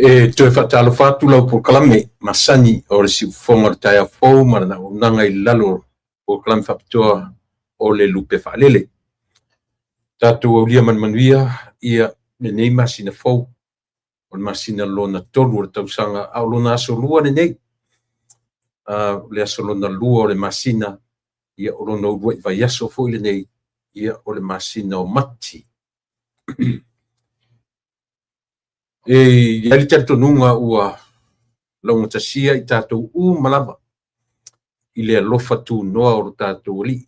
E toe whaatalo whātu lau po kalame masani o le si ufonga le taia fau marana o nanga I lalo po kalame whapitoa o le lupe whaalele. Tātou au lia manuia ia me nei masina fau o le masina lona tolu o le tausanga au lona aso lua ne nei. Le aso lona lua o le masina ia o lona urua I vai aso fo le nei ia o le masina o mati. Ia li tatonunga ua launga tasia I tātou malava I le alofa tu noa o tātou li.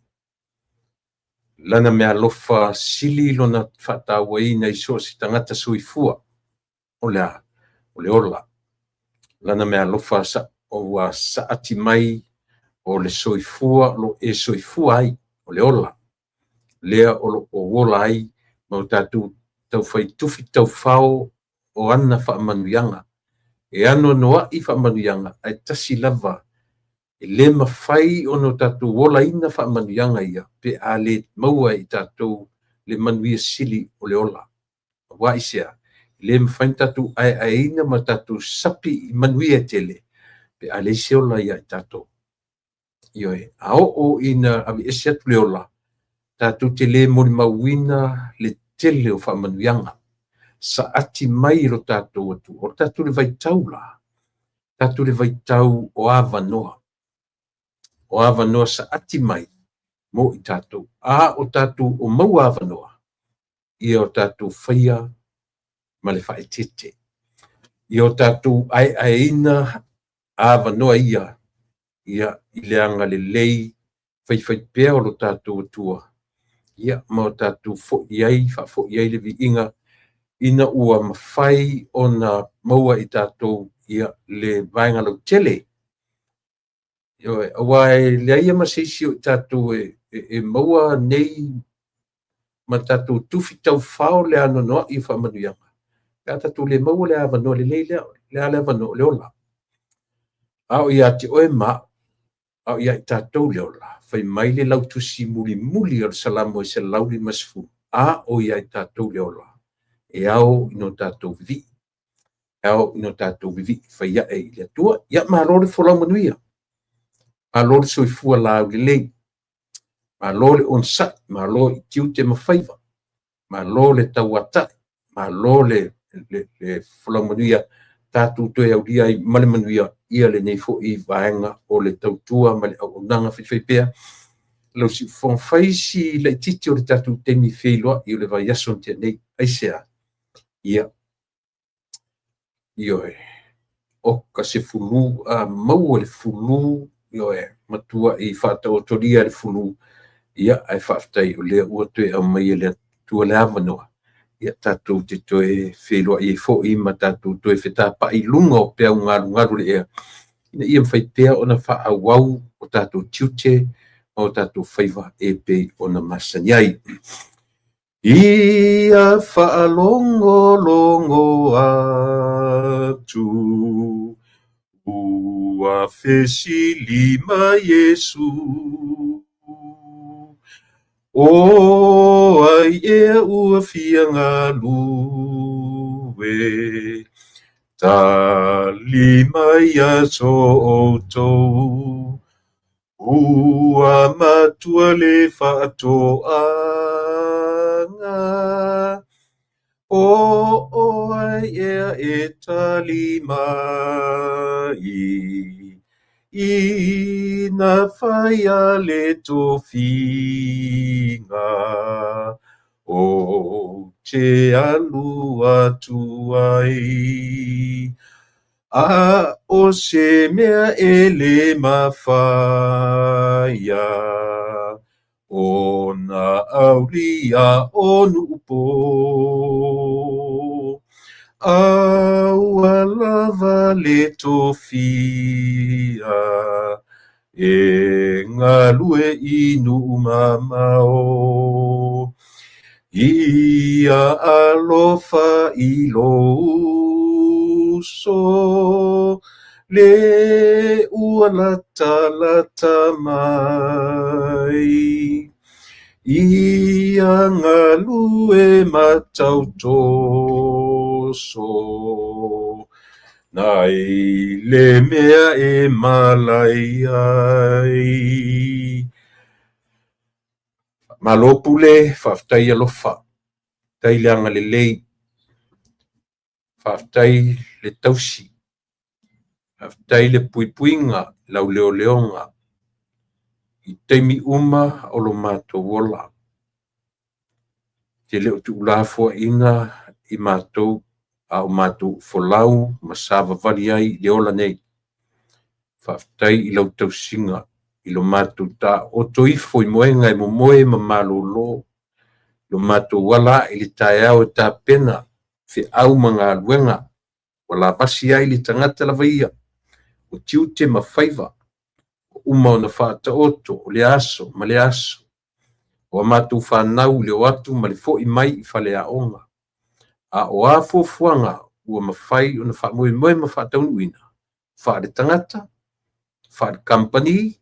Lana mea alofa sili lona whatawa ina I so si tangata soifua o le ola. Lana mea alofa o sa ati mai o le soifua lo e soifua ai o le ola. Lea o ola ai mau tātou tau whai tufi tau whao o ana whaamanuianga. E ano noa I whaamanuianga ai tasi lava e le mawhai ono tātou wola ina whaamanuianga ia pe a le maua I tātou le manuia sili o le ola. Wa isea le mawhai tātou ai ina ma tātou sapi manuia tele pe a le se ola ia I tātou. Ioe, a o ina avi ese atu le ola tātou te le mori mauina le tele o whaamanuianga. Sa ati mai ro tātou atu, o tātou le vai tau la, tātou le vai tau o awa noa. O awa noa sa ati mai, mo I tātou. O tātou o mau awa noa, ia o tātou whaia ma le whae tete. Ia o tātou ai ina awa noa ia I leanga le lei, whai pēo lo tātou atua. Ia ma o tātou fo iai le vi inga, ina ua mawhai o na maua I tātou ia le vaenga lau tele. Ioe, awai le aia maseisi o tātou e maua nei ma tātou tufi tau whao le ano noa I whaamanuianga. Ka tātou le maua le awa noa le lei le ale awa noa le ola. Au ia te oe ma, au ia I tātou le ola. Whai mai le lau tusi muli o le salamo I se lauri masfu. O ia I tātou le ola. E au ino tātou vivi. Au ino tātou vivi. Whai ia e le atua. Ia ma lore wholau manuia. Ma lore soifua lau le lei. Ma lore on sai. Ma lore tiu te mawhaiva. Ma lore tauata. Ma lore le wholau manuia. Tātou toe au lia I male manuia. Ia le nei fo I vaenga o le tautua. Ma le au nanga whiwhaipea. Lau si whawhaisi le titi o le tātou temi whailoa. I o le vai ason tia nei. Aisea. Ia. Ioe. Oka se fulu, maua le fulu, ioe, matua I whātau toria le fulu. Ia, ai whaftai o lea ua toe au mai le tua le awanoa. Ia tātou te toe wheloa I fo I ma tātou toe whetā pa I lunga o pēu ngaru le ea. Ina ia mwhai pēa o na wha awau o tātou tiute, o tātou whaiva e pei o na masanyai. Ia whaalongo atu ua fesi lima Yesu o ai ua fianga lue ta lima ia so tou ua matua le whaatoa o ai e tali mai I na whaia le tofinga o te alu atu ai o se mea le mawhaia o na auria o nupo lava le tofia e ngalue inu mamao ia alofa I lo so le ua lata mai. Ia ngalue matau toso, nai le mea e malai ai. Malopu le whaftai alofa, tai leanga le lei, whaftai le tausi, whaftai le puipuinga, lau leo leonga, i teimi uma o lo mātou wola. Te leo tu ulafua inga i mātou, a o mātou folau, masawa vali ai le ola nei. Whaftai i lau tausinga, i lo mātou tā o toifo i moenga i mo moe ma malo lo. Lo mātou wala i li tae au e tā pena, fe au mga luenga, wala basi ai li tangata la vaia, o tiute ma whaiva, o uma o na whaata oto, o le aso, ma le aso, o mātou whanau le o atu ma le fo i mai i whale a onga. A o a fuanga, ua ma whai o na wha moe moe ma whaata unuina, wha le tangata, wha le company,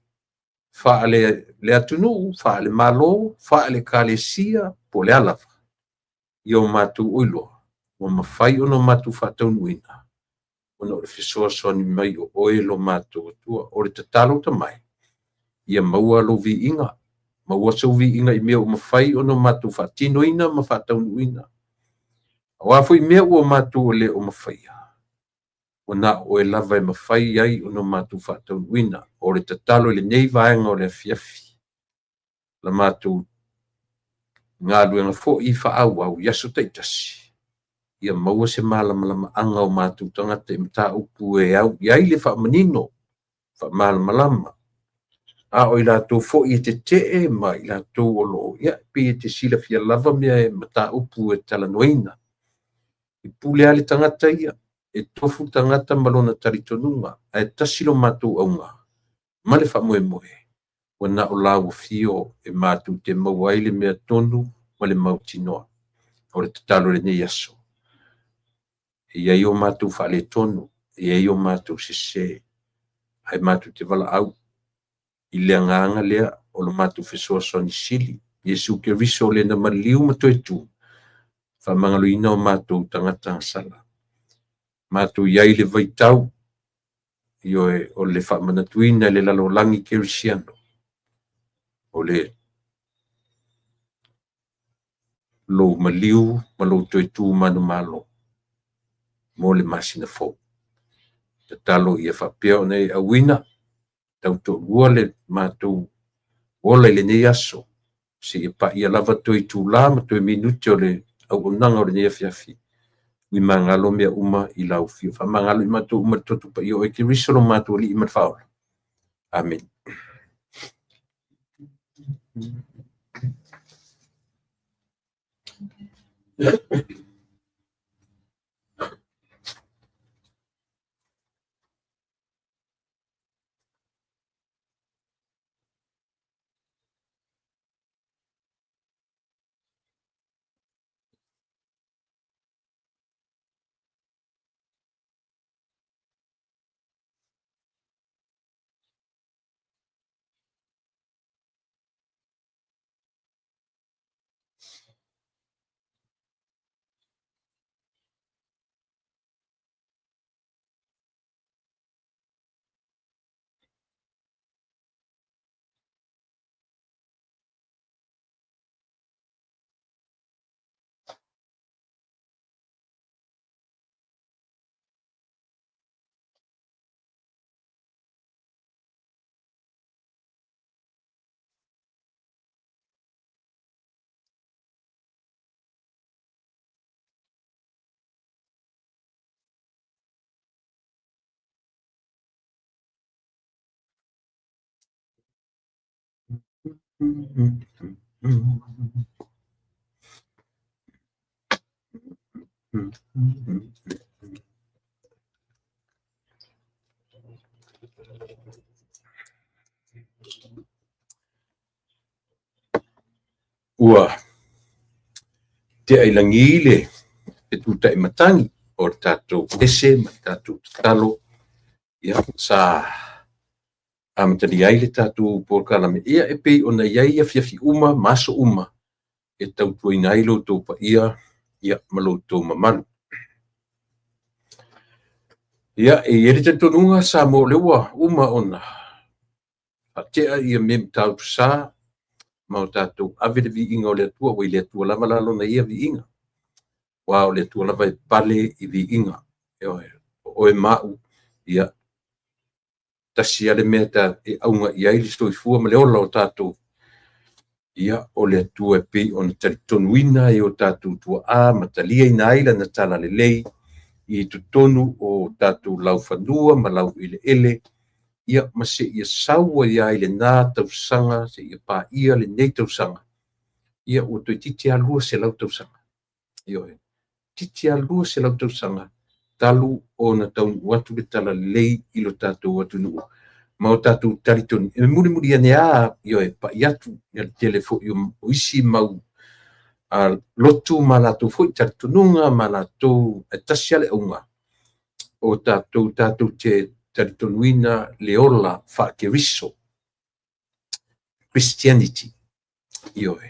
wha le atunu, wha le malo, wha le kalesia, po le alafa. I o mātou oiloa, ua ma whai o na mātou whaata unuina. Ona o le fisoa soani mai o oelo mātou atua, o le tatalo ta mai. Ia maua lo vi inga, maua sau vi inga i mea o mawhai o na mātou whaatino ina, ma whaatau nuina. A wafo i mea ua mātou o le o mawhaia. O na o e lava e mawhai ai o na mātou whaatau nuina, o le tatalo i le nei vaenga o le afiafi. La mātou ngā luenga fo i wha au yaso taitasi. Ia maua se malama anga o mātou tangata i mta upu e au, iai le wha manino, wha malama. A o i lātou fo i te te ma i lātou o lo, ia pi e te sila fia lava mea e mta upu e tala noina. I pule ali tangata ia, e tofu tangata malona taritonunga, e tasilo mātou aunga. Ma le wha moe moe, wana o lau fio e mātou te mauaile mea tonu, ma le mautinoa, o le tatalo le nei aso. Ia i o mātou whaale tonu, ia i o mātou sese, ai mātou te wala au, i lea nganga lea, o lo mātou fesoa soani sili, Yesu ke riso le na maliu matoe tu, wha mangalo ina o mātou tangata sala. Mātou iai le vaitau, i o le wha manatuina le lalo langi kerisiano, o le lo maliu, malo toe tu manu malo, mo le masina fo. Te talo ia whapea o nei awina, tau to rua le mātou ola i le nei aso, se ia pa ia lava toi tu la ma toi minuti o le au unanga o le nei afiafi. Ui mangalo mea uma i lau fio. Wha mangalo i mātou uma totu pa i o e ki risolo mātou li i matwhaola. Amen. Ua te ailangile e tuta i matangi o tātou ese ma tātou talo ia sa amatali ai le tātou pōkalame ia e pei ona iai ia fiafi uma maso uma e tautuaina ai loutou paia ia ma loutou mamalu ia e ele tatonunga sa mo leua uma ona atea ia mem tautusa ma o tātou ave le viiga o le atua ua i le atua lava lalona ia viiga ua o le atua lava e pale i viiga o e ma'u ia tasi ale mea ta e aunga i ai le soifua ma le ola o tātou ia o le atua e pei ona talitonuina e o tātou tua'a ma talia ina ai lana talalelei i tutonu o tātou laufanua ma lau eleele ia ma se'ia saua ia ai lenā tausaga se'ia pa'ia lenei tausaga ia ua toe titi alua se lau tausaga ioe titi alua se lau tausaga talu ona taunuu atu le talalelei i lo tātou atunuu ma o tātou talitonu e mulimuli ane ioe pa'i atu ia le tele fo'i o isi mau lotu ma latou fo'i talitonuga ma latou e tasi ale auga o tātou te talitonuina le ola fa'akeriso Christianity ioe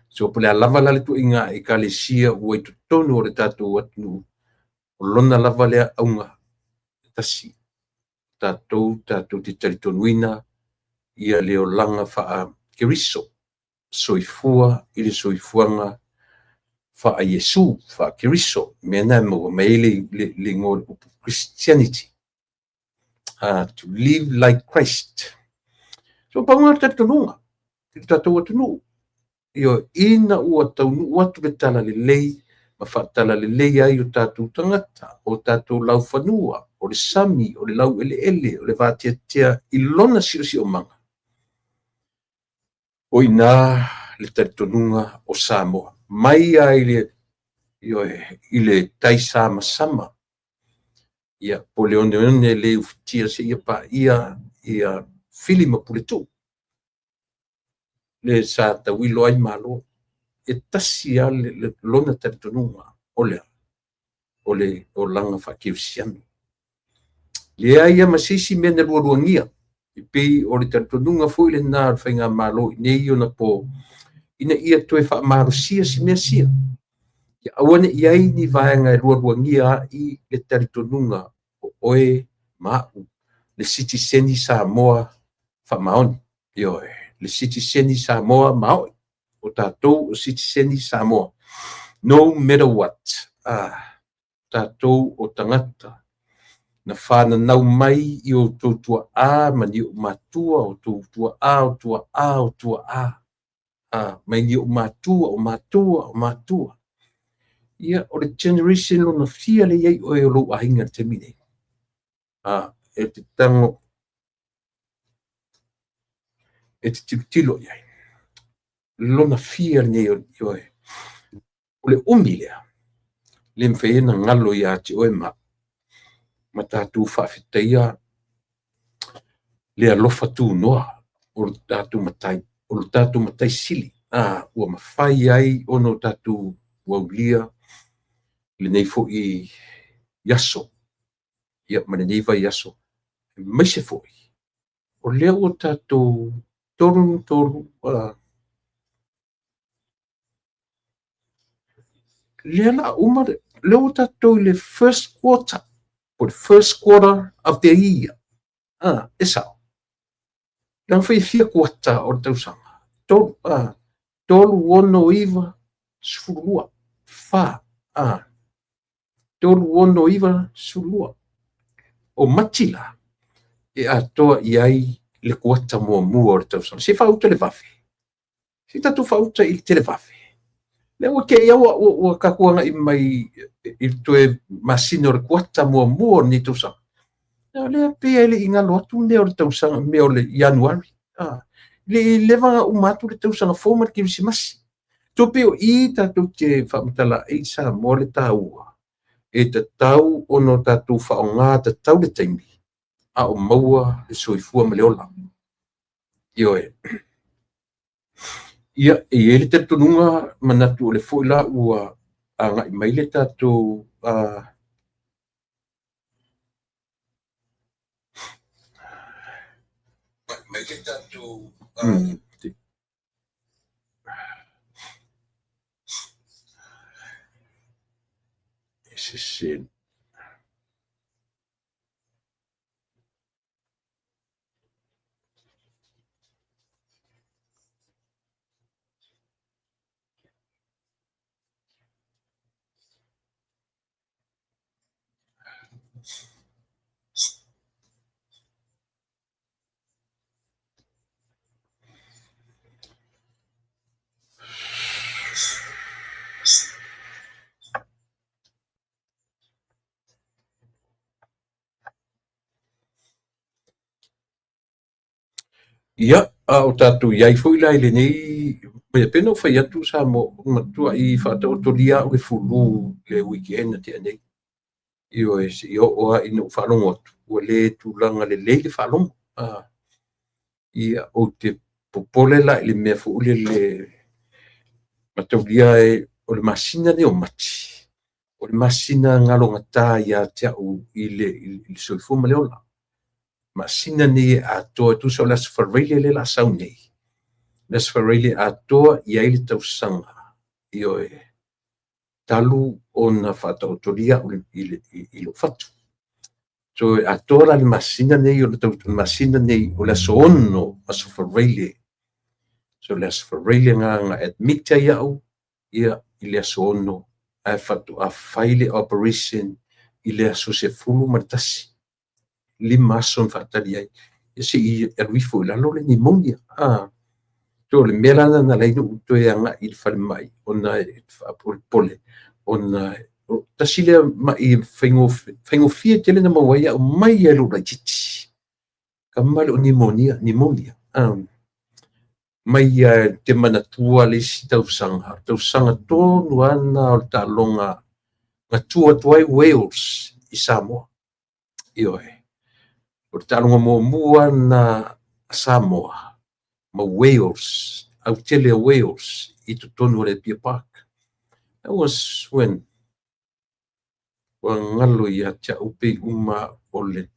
so po le alava la le tu'iga e kalesia ua i totonu o le tātou atunuu o lona lava le auga tasi tātou te talitonuina ia le olaga fa'akeriso soifua i le soifuaga fa'a Iesu fa'akeriso mea na maua mai le go le upu Christianity to live like Christ so pauga talitonuga i tātou atunuu io ina ua taunuu atu le talalelei ma fa'atalalelei ai o tātou tagata o tātou laufanua o le sami o le lau eleele o le vatiatia i lona si'osi'omaga o inā le talitonuga o Samoa mai ai i le taisa masama ia po le one le ufitia se'ia pa'ia ia fili ma puletu le sa tauilo ai malo e tasi a le lona talitonuga o le olaga fa'akirisiano lea ia ma seisi mea na lualuagia i pei o le talitonuga fo'i lenā o le faigā malo i nei ona po ina ia toe fa'amalosia si mea sia ia aua ne'i ai ni vaega e lualuagia a'i le talitonuga o oe ma'u le sitiseni Samoa fa'amaoni ioe le sitiseni Samoa mao'i o tātou o sitiseni Samoa no matter what tātou o tagata na whananau mai i o tou tua'a ma ni o matua o tou tua'a mai ni o matua ia o le generation lona fia le iai o e o lou aiga le temi nei e te tango e te tilotilo iai lona fia nei oe o le umi lea le mawhaena ngalo ia te oe ma tātou whaafetaia le alofa tū noa o tātou matai sili ua mawhai ai ono tātou waulia le nei fo'i yaso ia ma le nei vai yaso maise fo'i o lea o tātou toru lea la uma lea o tātou le first quarter for the first quarter of the year esa lang fia quarter o tausaga tolu ono iva sfulua tolu ono iva sfulua o matila e atoa i ai le kuata muamua o le tausaga se fauta le vafe se tatu fauta i te le vafe le ua ke ia ua kakuaga i mai i toe masina o le kuata muamua o ni tausaga lea pea le igalo atu mea o le tausaga mea o le Ianuari le levaga uma atu le tausaga fo ma le kirisimasi tope o i tatou te fa'amatala'i sa moa le tāua e tatau ono tatou fa'aogā tatau le taimi a o maua le soifua ma le ola ioe ia e le talitonuga manatu o le fo'i la ua aga'i mai le tatou mai ke tatu sin ia o tatu iai foi lai le nei me pena fai atu sa mo matua I whataotolia o le fulu le weekend te nei io e si o a ino whalongo atu ua le tūlanga le le whalongo ia o te popole la le mea fu le mataulia e o le masina ne o mati o le masina ngalo ngata ia te au I le soifu ma le ola masina ni atoa tu so las farele le la sau nei las farele atoa ia le tausanga io e talu ona whataotolia I lo fatu so atoa le masina nei o le masina nei o le soono aso farele so le farele nga admita iau ia I le soono a fatu a faile operation I le aso se fulu martasi lima son fatali ai si erwifo la lo le pneumonia to le melana na le no to yanga il fal mai ona pole ona tasile mai fengo fie tele na mawaya mai yelo la titi kamal o pneumonia mai te mana tua le si tau sanga to nuana o talonga nga tua tuai Wales I Samoa io o te alonga mua na Samoa ma Wales Australia Wales I to tonu le Pia Park that was when ngalo ia cha upe uma o le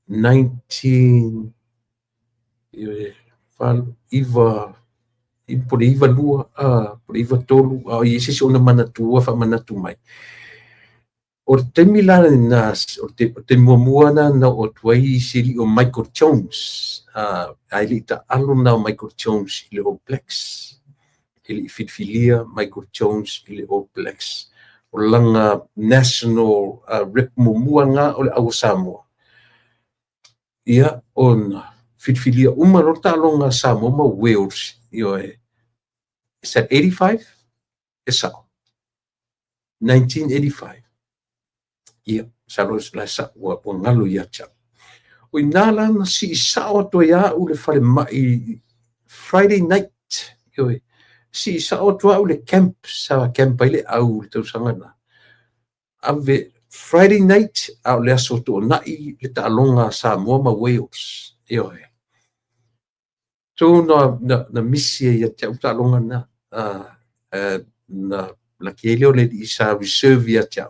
19 iva por iva lua por iva tolu I se ona manatua fa manatu mai o te milana nas o te muamuana na o tuai siri o Michael Jones ai li ta alo na Michael Jones I le All Blacks ili fitfilia Michael Jones I le All Blacks o langa national rep muanga o le au Samoa ia on fitfilia uma rota longa Samoa ma Wales io is that 85 esa 1985 ia salos la sa wa ngalo ia cha o inala na si sao to ya u le fale mai Friday night io si sao to u le camp sa camp ile au le sanga na ave Friday night au le aso to na I le talonga Samoa ma Wales io so na misia ia te talonga na na la kiele le isa reserve ia te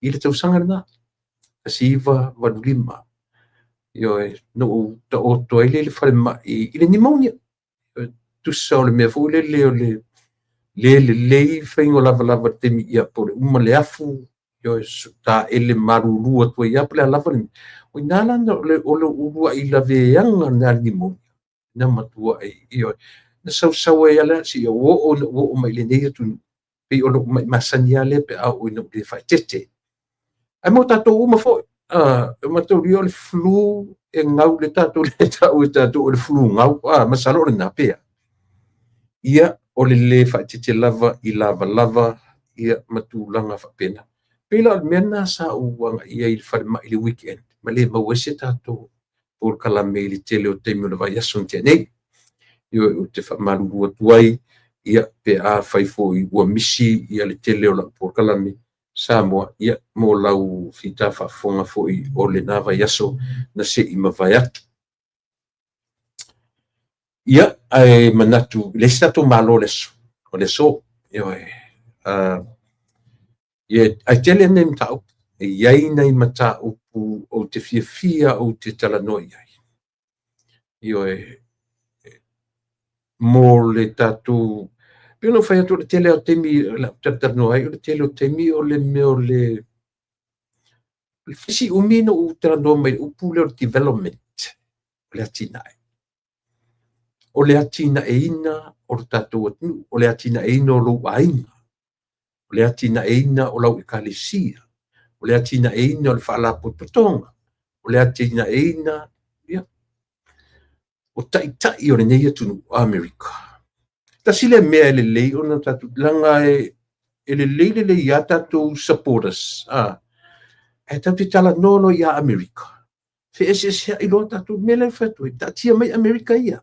I le tausanga na asiva vadulima io no ta o toile le fale mai I le pneumonia tu so le me fu le fengo lava te mi ia por uma le afu io ta ele maruru to ia pele lava o nala le o le urua I la veanga na pneumonia na matua io na sau ia la si o mai le nei tu pe o mai masania le pe au no le fa tete ai mo tato uma foi ma to rio le flu e ngau le tato le flu ngau masalo le napea ia o le fa tete lava I lava ia matulanga fa pena pela mena sa uanga ia I fa ma I le weekend ma le mawese tato por kala meli tele o te mo vai ason te nei io te fa malu tuai ia pe a fai foi ua misi ia le tele o la por kala me Samoa ia mo lau fita fa fonga foi o le nava yaso na se I mavai atu ia ai manatu le stato malo leso o le so io ia ai tele nem tau ia nei mata upu o te fia o te talanoia io mo le tatu pio no fai atu le tele o temi la tatano ai le tele o temi o le me o le fisi umino u trando mai u pule o development le atina o le atina e ina o le tatu o le atina e ina o lo ainga o le atina e ina o lau ekalisia o le atina e ina o le fala potonga o le atina e ina ia o tai o le nei atu America tasile mea le lei ona tatu langa le lei ia tatu supporters e tatu tala nono ia America fe ese i lo tatu mele fetu tatia mai America ia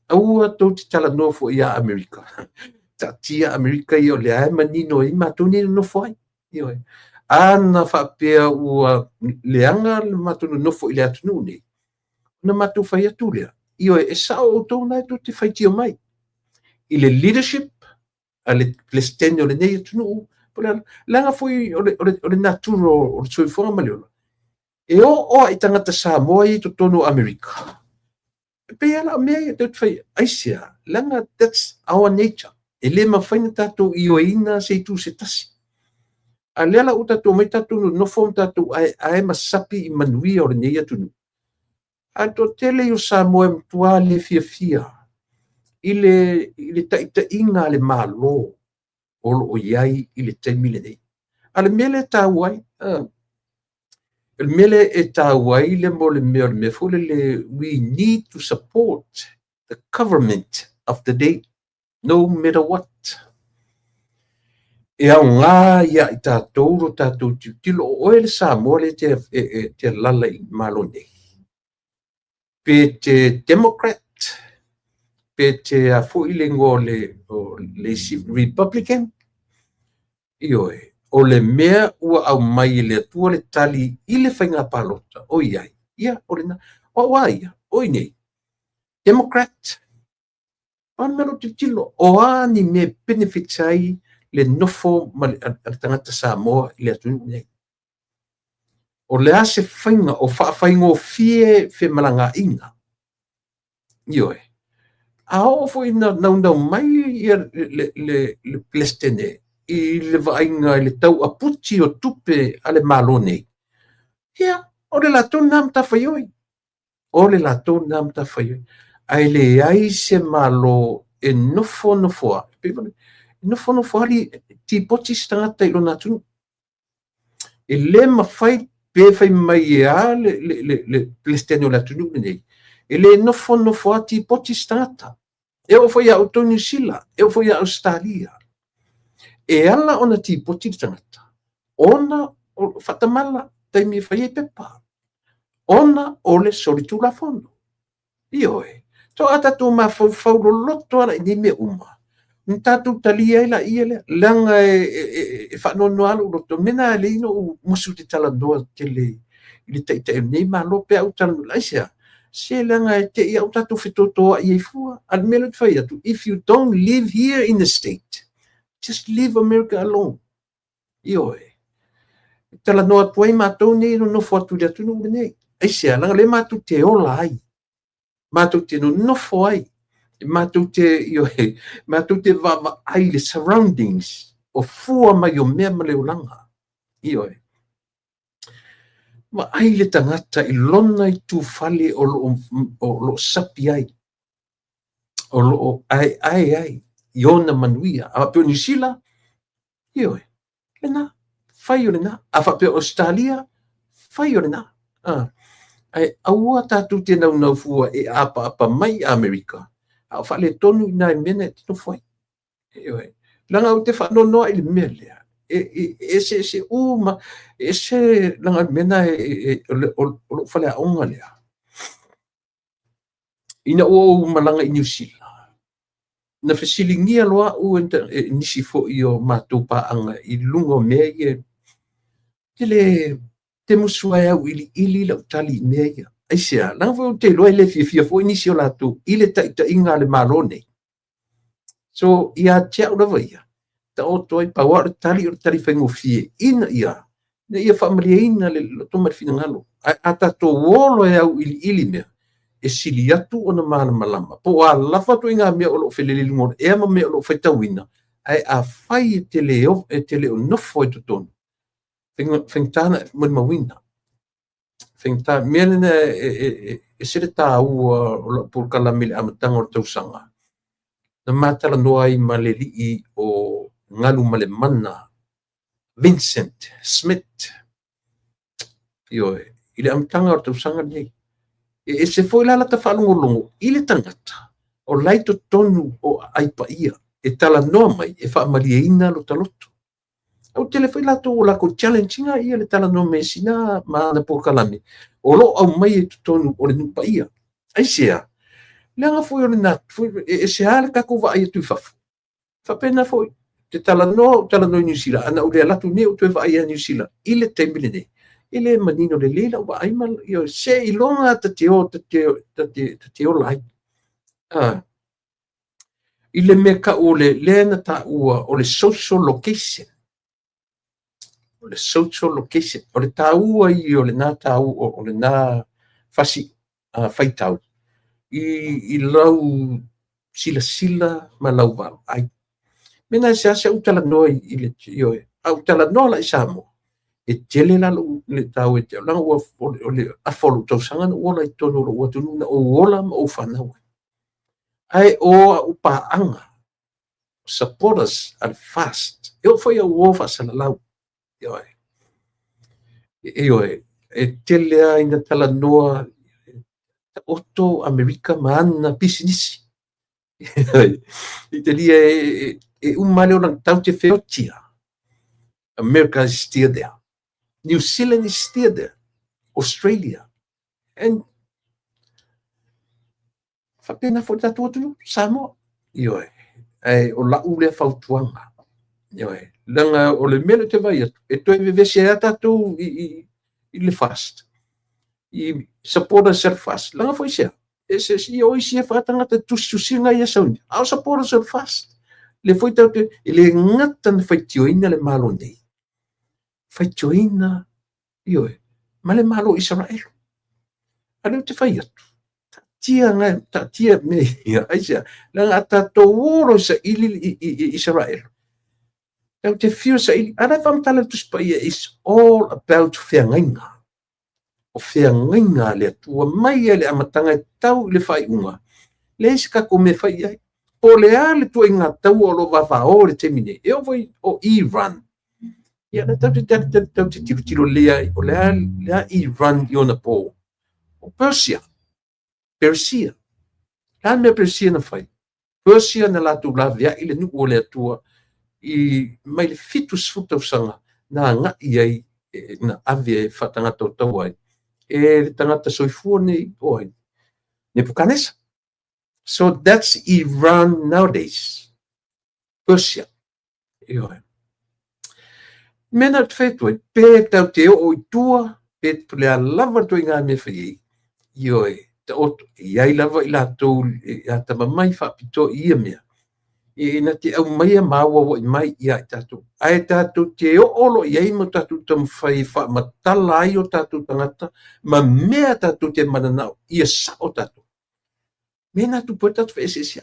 au tau tala no fo ia America tatia America ia le ai manino i matuni no foi io ana fa pea ua leanga le matunu no fo ile atunu ni na matu fai atulia io e sao to na tu te fai tio mai ile leadership le stenio le nei tunu pula langa foi o le naturo o sui forma le e o i tangata Samoa i to tonu America pe ala me te fai aisia langa that's our nature ele ma fai tatu i o ina se tu se tasi a lela uta to mai tatu no fom tatu ai masapi i manui o le nei tunu a to tele o Samoa mtua le fia ile ta inga le malo o iai ile temi le nei ale mele tawai el mele e tawai le mo le me fole le we need to support the government of the day no matter what e au ngā ia i tātou ro tātou tilo o ele Samoa le te lala i malo nei pe te Democrat pe te fu i le Republican ioe o le mea ua au mai le tua le tali i le whainga palota o iai ia o le na o waia o nei Democrat pan mero te tilo o ani me benefits ai le nofo ma le tangata Samoa i le atunu nei o le ase whainga o whaingo fie malanga inga ioe a o fo ina nau mai le plestene i le vainga i le tau aputi o tupe ale malone ia o le lato nam ta faioi o le lato nam ta faioi ai le ai se malo e nofo ali ti poti stangata i lo natu e le mafai pe fai mai le plestene o le atunu nei e le nofo ati poti stangata e o foi a New Zealand e o foi a Australia e ala ona ti poti tangata ona o fatamala tai mi fai pepa ona o le solitula fondo ioe to ata tu ma fau lotto ala ni me uma ntatu talia ila ile langa e fa no alu lotto mena le no musu te tala do tele ile te nei ma lo pe au tala laisia se langa te ia tatu fitoto i fua al melo fai atu if you don't live here in the state just leave America alone ioe tala no atuai matou nei no fo atu le atu no nei ai se langa le matu te ola ai matu te no fo ai matu te ioe matu te va ai le surroundings o fua mai o mea ma le ulanga ioe ma ai le tangata i lona i tu fale o lo sapi ai o lo ai iona manuia a pe New Zealand ioe lena fai o lena a fa pe Australia fai o lena ai aua tatu te nau fua e apa mai America a fa le tonu ina mena tino foi ioe langa o te fa no i le mele ese uma ese langa mena o fale a onga lea ina o malanga i New Zealand na fesilingia loa u nisi fo i o matupa anga i lungo mea i te musua au ili la utali mea ia aisea langa fo te loa le fia fo nisi o latu ile ta inga le malone so ia tia ura vaia ta o toi pawa tali fengo fie ina ia na ia familia ina le toma fina ngalo ata to wolo au ili mea e sili atu ona malama po a lafa to inga me o lo felelilungo e ma me o lo fetawina ai a fai te leo e te leo no foi to ton fengtana mo mawina fengta mena e sirta u por kala mil amatanga o tausanga na matala noai maleli I o ngalu male mana Vincent Smith yo ile amatanga o tausanga ni e se foi la ta falungolongo ile tangata o laito tonu o aipa ia e tala noa mai e fa malieina lo taloto o telefone la to la ko challenging ia le tala no mesina ma na por kalami o lo au mai e tonu o le nupa ia ai sia lenga foi o na foi e se ala ka ko va ia tu fa pena foi te tala no New Zealand ana o le la tu ne o tu va ia New Zealand ile tembile ne ile manino le lela wa ai mal yo se ilonga te o lai ile meka o le lena ta ua o le social location o le taua I o le nā tau o le nā fasi faitau I lau sila ma lau wau ai mena se utala noa I le ioe a utala noa la isa mo e tele la le tau e te langa ua o le afolu tausanga na ua la I tono ua tunu na o ola ma o whanau ai o upaanga supporters al fast e o foi a uofa sa la lau ioe e telea ina tala noa oto Amerika maana business I te lia e umale o lang tau te feotia America is still there New Zealand is still there Australia and whapena fo tatu atu Samoa ioe ai o la ule fautuanga ioe langa o le mele te vai e toi vevese a tatu I le fast I supporter ser fast langa foi sia e se si o isi e whatanga te tusinga ia sauni au supporter ser fast le foi tau te le ngata na whaitioina le malo nei whaitioina ioe ma le malo Israel anu te whai atu ta tia me ia aisia langa ata to oro sa ili Israel tau te fio sa ili ana whamtala tuspa ia is all about whiangainga o whiangainga le atua mai le amatanga tau le whaiunga le iska ko me whai ai o le a le tua inga tau o lo wawao le temine e o voi o Iran ia na tau te tiro lea o le a Iran I ona po o Persia la me Persia na whai Persia na latu la via I le nuku o le atua I mai le fitus futausanga na nga iai na avia e whatangata o tau ai e le tangata soifua nei oi Nebuchadnezzar so that's Iran nowadays Persia ioe mena te whetoi pe tau te o I tua pe le a lava to inga me whai ioe te oto iai lava I la tau a tamamai whapito ia mea na te au mai a maua wa I mai ia I tatu ai tatu te o olo iai mo tatu tam whai wha matala ai o tatu tangata ma mea tatu te mananao ia sa o tatu mena tu po tatu whesesia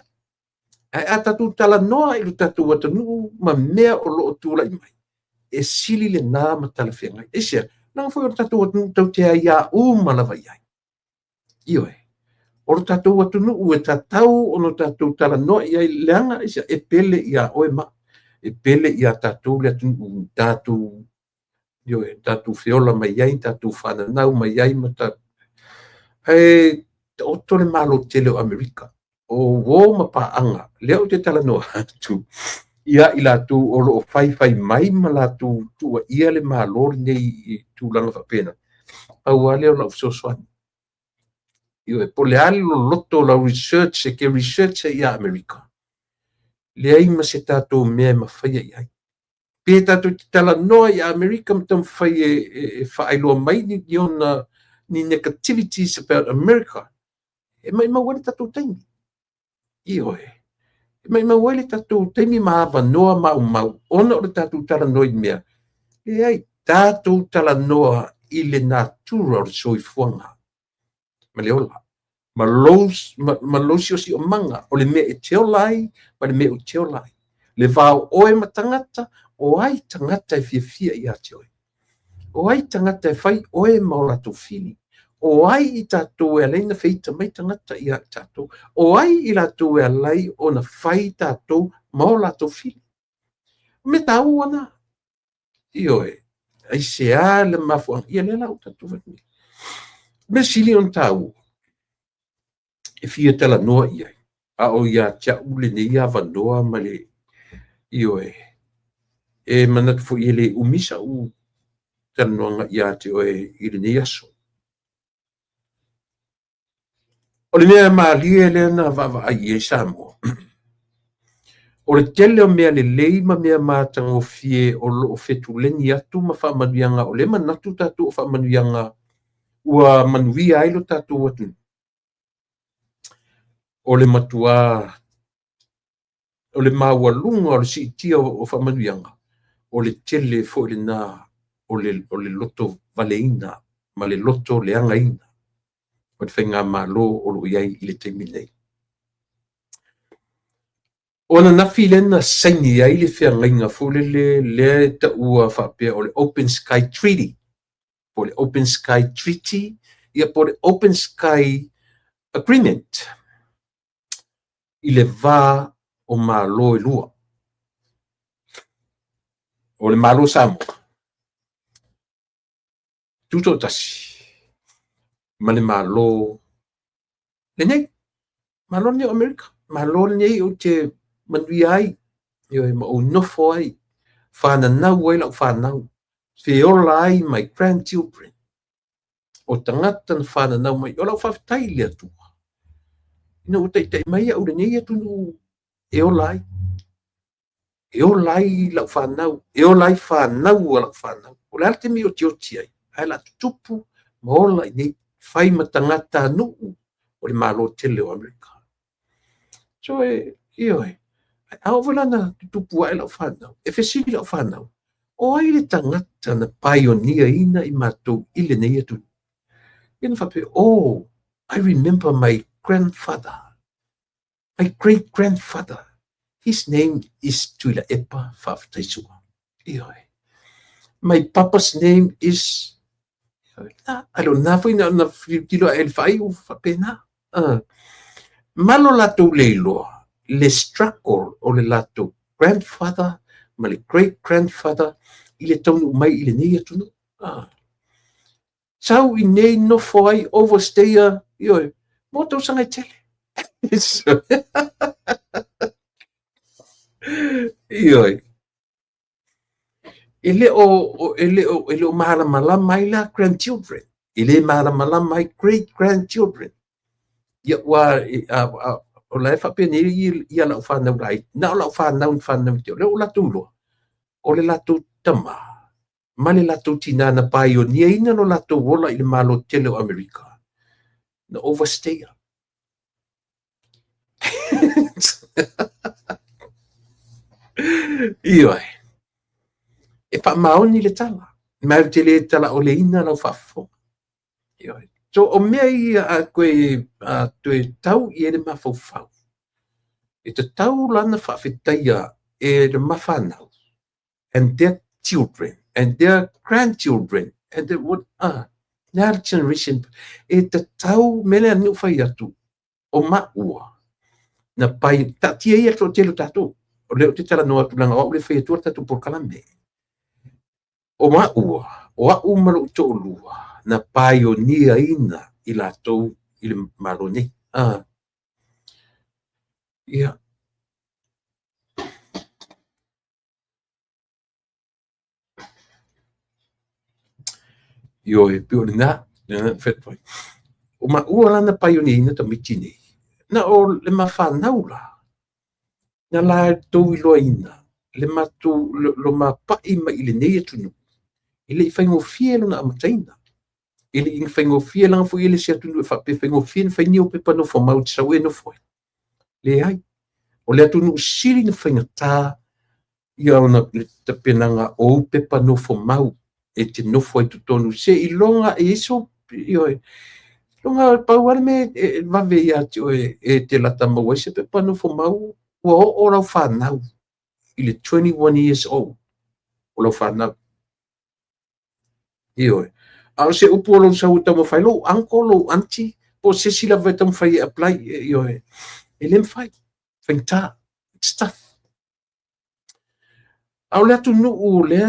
ai a tatu tala noa I lu tatu watanu ma mea o lo o tula I mai e sili le nā matala whengai e sia nang foi o tatu watanu tau te aia malawa iai ioe o tatou watunu ue tatau ono tatou tala no ia leanga isa e pele ia oe ma e pele ia tatou le atunu tatou yo e tatou feola mai ai tatou fana nau mai ai mata e o tole malo tele o Amerika o wo ma paanga leo te tala no tu ia ila tu o lo fai mai ma tu ia le malo nei tu langa fa pena au ale o la sosoani io e pole lo lotto la research e che research ia America le ai ma se tato me ma fai ai pe tato tala no ia America tam fai e fai lo mai ni ona ni negativities about America e mai ma wale tato temi io e mai ma wale tato temi ma va no ma ona o tato tala no mea e ai tato tala no ile natural so i fuanga ma le ola ma losi o si o manga o le me e teo lai ma le me o teo lai le vao oe ma tangata o ai tangata e fia i ate oe o ai tangata e fai oe ma o lato fili o ai i tātou e leina feita mai tangata i a tātou o ai i lato e alai o na fai tātou ma o lato fili me tau ana i oe ai se a le mafuang i le lau tātou vani me sili on tau e fia tala noa i ai a o ia tia ule ne ia vanoa ma le i oe e manatu fo i le umisa u tala noa ia te oe i le ne aso o le mea maalie le na vava ai e Samoa o le tele o mea le leima mea mātango fie o lo fetu leni atu ma whaamanuianga o le manatu tatu o whaamanuianga ua manuia ailo tatu atu o le matua o le maua lunga o le siitia o whaamanuianga o le tele fo le na o le loto valeina ma le loto leanga ina o te whainga malo o lo iai i le teimi nei ona na filena saini ai le feagainga fo le ta ua whapea o le Open Sky Treaty po le Open Sky Treaty ia po le Open Sky Agreement i le vā o malo e lua o le malo Samoa tuto tasi ma le malo le nei malo nei Amerika malo nei o te manuia ai io e ma o nofo ai whananau ai lau whanau whiola ai my grandchildren o tangata na whananau mai o lau whawhitai le atua ina o teitai mai au le nei atu nu e o lai lau whanau e o lai whanau o lau whanau o le alte mi o tioti ai la tupu ma ola i nei whai ma tangata nuu o le malo tele o Amerika so io au volana tupu ai lau whanau e whesiri lau whanau o ai le tangata na pioneer ina i mātou i le nei atu ina whape I remember my grandfather my great grandfather his name is Tuila Epa Whawhataisua ioi my papa's name is I don't know na tilo el fai u whapena malo lato leiloa le struggle o le lato grandfather ma le great grandfather i le taunu mai i le nei atunu sau i nei nofo ai overstayer ioi mo tau sanga i tele ioi ele o malama mai la grandchildren ele malama mai great grandchildren ia wa o la fa pe ni ia la fa na rai na la fa na te le la tulo o le la tu tama ma le la tu tina na pioneer ina no la tu wola i malo tele America na overstayer ioi e fa maoni le tala ma te le tala o le ina la fa fo ioi so o mei a koe tu e tau i ere mawhauwhau. E te tau lana whawhetaia e re mawhanau. And their children, and their grandchildren, and their what their generation. E te tau mele anu whai atu o maua. Na pai, ta tia ia to telo tatu. O leo te tala noa tulanga o le whai atua tatu por kalame. O maua, o au malu to lua. Na pioneer ina i latou i le malo nei. Ia. Io e pio na fet foi. O ma ua lana pioneer ina ta miti nei. Na o le mawhanau la. Na la tau i loa ina. Le matu lo ma pai ma i le nei atunu. I le i whaingo fielo na amataina. Ele in whaingo fia langa fo ele se atunu e whape whaingo fia na whainio pe pano fo mau tisau e no foi. Le ai. O le atunu siri na whainga tā i auna te penanga o pe pano fo mau e te nofo ai tutonu se i longa e iso Longa pauale me vave ia te lata mau se pe pano fo mau o lau whanau i le 21 years old o lau whanau ioe a se upu o lau sau tamo whai lo anko lo anti po se sila vai tamo whai apply ioe e lem whai whainta stuff au le atu nu u lea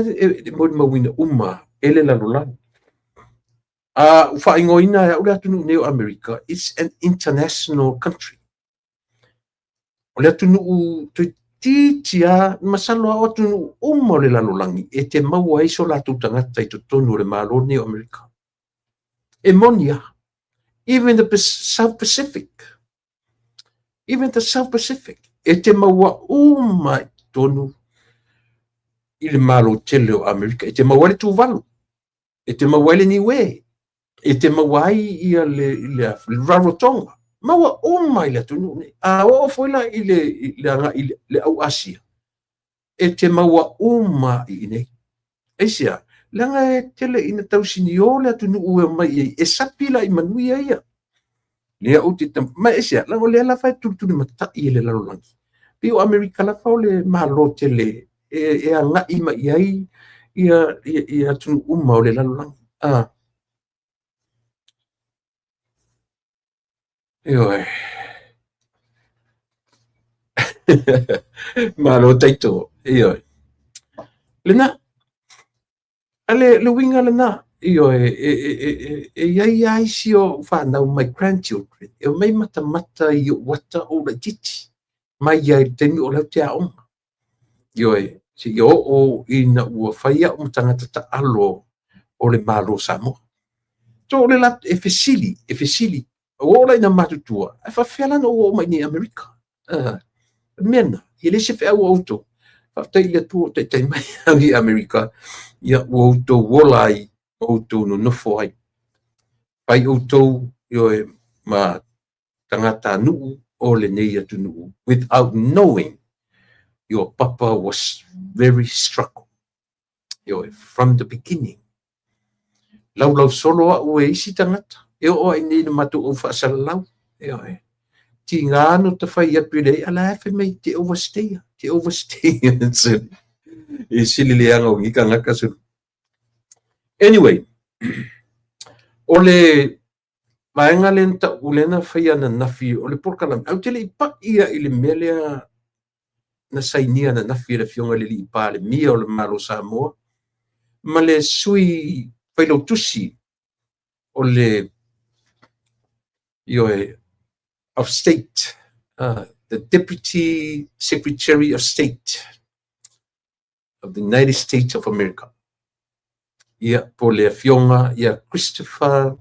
mo mawina uma ele la lolani whaingoina e au le atu nu neo America it's an international country o le atu nuu titia masalo au atu nuu uma o le lalolangi e te maua iso latou tagata i totonu o le maloni o Amerika. E monia, even the South Pacific, even the South Pacific, e te maua uma i tonu i le malo tele o Amerika, e te maua le tuvalu, e te maua le niue, e te maua ai ia le Rarotonga. Maua uma i le atunu ne a o foi la i le au Asia e te maua uma i nei esia langa e tele ina tausini o le atunu ue mai e sapila i manui ia le au te tam ma esia langa le ala fai tutuni mata i le lalolangi pi o Amerika la fau le malo tele e anga i mai ai ia atunu uma o le lalolangi ioe malo taito ioe lena ale le winga lena io ia ai sio whanau my grandchildren e mai mata i wata o la titi mai ia teni o lau te aonga io si o ina ua whaia o tangata ta alo o le malo Samoa so le la e fesili o la ina matutua e whawhiala no o mai ni Amerika mena i le se whea o auto whaftai le tua te te mai i Amerika ia o auto wola ai auto no nofo ai pai auto io ma tangata nuu o le nei atu nuu without knowing your papa was very struggle from the beginning lau solo a ue isi tangata o ai nei na matu o whaasalau ti ngano ta whai api lei ala e mai te overstay e sili leanga o ngika ngaka su anyway o le vaenga lenta ulena whaia na nafi o le porkalam au tele ipa ia i le melea na sainia na nafi le fionga le li ipa le mia o le malo Samoa ma le sui whailo tusi o le of State the Deputy Secretary of State of the United States of America ia po le fionga ia Christopher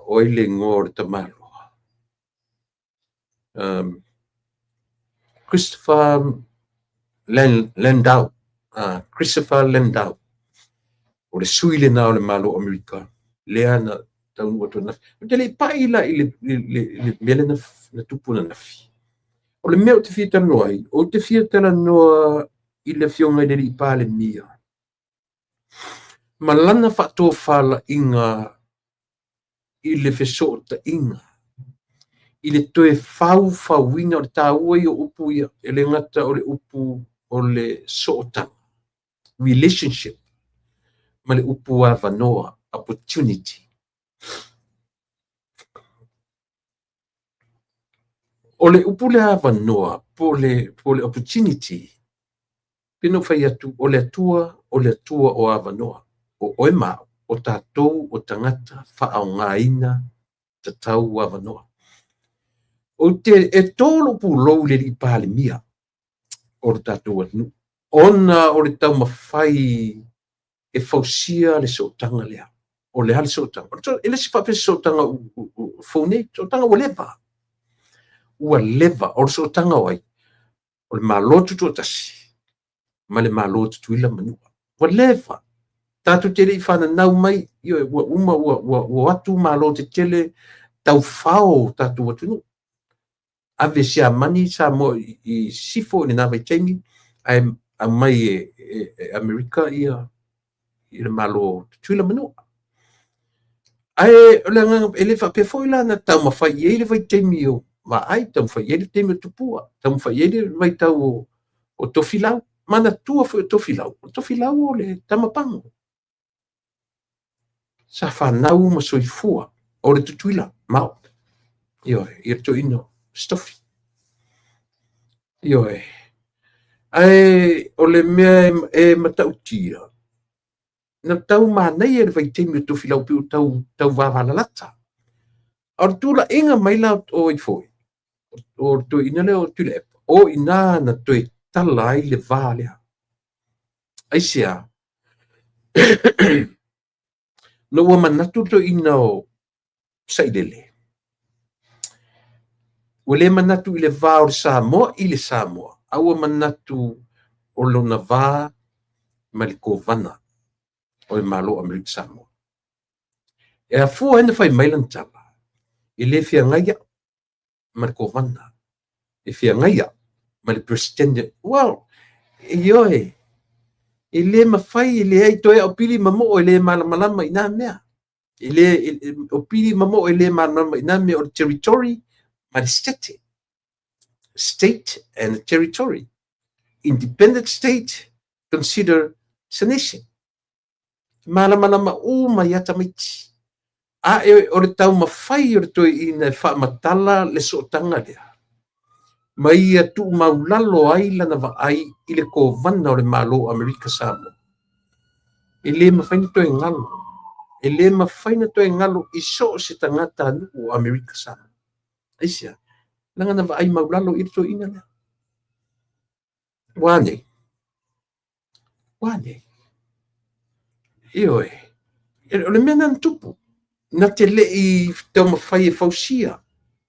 o ile ngor tamalo Christopher Landau Christopher Landau o le suile na o le malo Amerika lea na taunu o na te le paila i le mele na tupu na nafi o le mea o te fia tano ai o te fia tano i le fionga i le ipa le mia ma lana whatoa whala inga i le fesota inga i le toe whauwina o le tāua i o upu ia e le ngata o le upu o le sootanga relationship ma le upu a vanoa opportunity o le upu le a vanoa po le opportunity pino whai atu o le atua o a vanoa o oema o tātou o tangata whaongaina ta tau a vanoa o te e tolo pu lou le li pale mia o le tātou anu ona o le tau mawhai e fausia le sotanga lea o le hale sotanga e le sifa pe sotanga fone sotanga ua leva o le sotanga wai o le malotu tu atasi ma le malotu tu ila manua ua leva tātou tele i whananau mai ua uma ua atu malotu tele tau whao tātou atunu ave sia mani sa mo i sifo ni nave taimi a mai Amerika ia i le malo tuila manu Ai, ele fa pe foi lá na tau mawhai ele vai temi o ma ai tau mawhai ele temi o tupua. Tau mawhai ele vai tau o tofilau. Mana tua foi o tofilau. O tofilau o le tamapango. Sa whanau ma soifua. O le tutuila. Mau. Ioe, i to ino. Stofi. Ioe. Ai, o le mea e matautia. Na tau manai e vai temi o tofilau pi o tau wawalalata. Or tula inga mai lau o i foi. O to ina le o tule. O ina na toi tala ai le valea. Ai sia. No wa manatu to ina o sailele. O le manatu i le vā o le Samoa i le Samoa. Aua manatu o lona vā ma le kovana o le malo Amerika Samoa. E a fua ena fai mailan tala. I le whiangaia ma le kovana. E whiangaia ma le presidente. Well, ioe. I le mawhai i le ai toe o pili mamo i le malamalama i nā mea. I le o pili mamo i le malamalama i nā mea o le territory ma le state. State and territory. Independent state consider a nation. Malamalama o mai ata miti. A e o le tau mawhai o le toi i na whaamatala le sootanga lea. Mai atu maulalo ai lana wa ai i le kovana o le malo Amerika Samoa. E le mawhaina toi ngalo. E le mawhaina toi ngalo i so se tangata anu o Amerika Samoa. Aisia. Langa na wa ai maulalo i le toi ina lea. Wane. Wane. Ioe. O le mea nan tupu. Na te le i tau mawhai e fausia.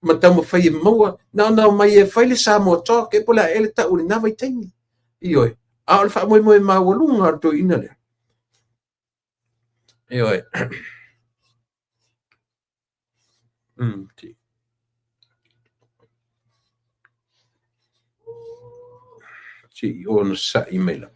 Ma tau mawhai e maua. Na mai e whai le Samoa talk. E pola ele ta uri na vai taimi. Ioe. A o le wha moe mawalunga ar toi ina lea. Ioe. Si ona sa email.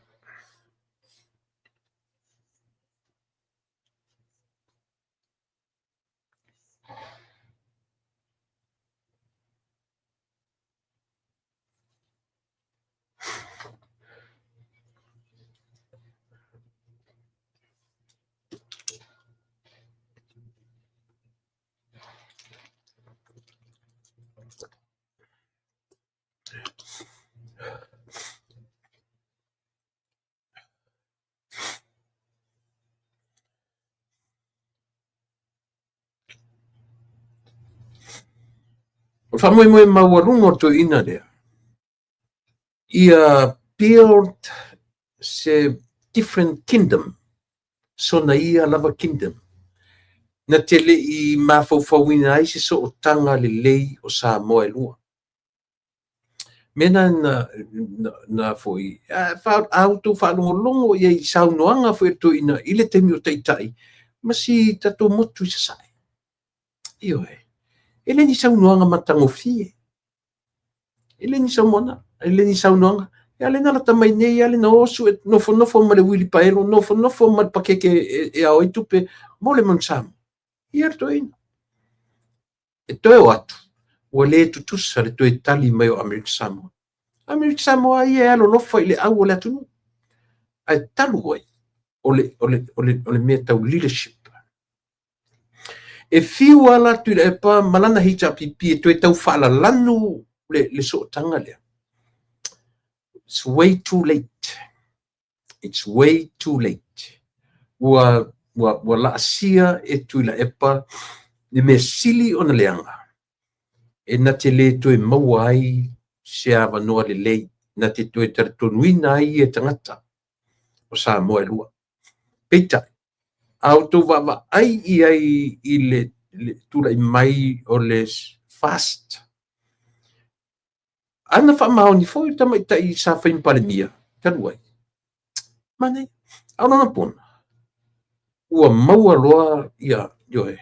Wha moe mawalunga to ina lea. Ia build se different kingdom. So na ia lava kingdom. Na te le i mawhauwhauina ai se so o tanga le lei o Samoa e lua. Mena na foi. Auto whalongolongo ia i saunoanga foi to ina ile temi o teitai. Masi tato motu i sasai. Ioe. Ele ni saunoanga matangofie. Ele ni saumona. Ele ni saunoanga. Ale na lata mai nei, ale na osu e nofo ma le wili paero, nofo ma le pakeke e ao e tupe, mo le mansamu. Ia to ina. E toe o atu. Ua le tutusa le toe tali mai o Amerika Samoa. Amerika Samoa ia e alo lofa i le au o le atunu. Ai talu ai. O le mea tau leadership. E fiu ala tu le pa malana hita pipi e toe tau whaala lanu le sootanga lea. It's way too late. It's way too late. Ua la asia e tu la epa ni me sili ona leanga. E na te le toe maua ai se awa noa le lei. Na te toe taratonuina ai e tangata. O Samoa e lua. Peita. Auto wawa ai i ai i le tura i mai o le fast. Ana wha maoni foi tamai tai sa whain palemia. Taru ai. Mane, au nana pona. Ua maua loa ia yoe.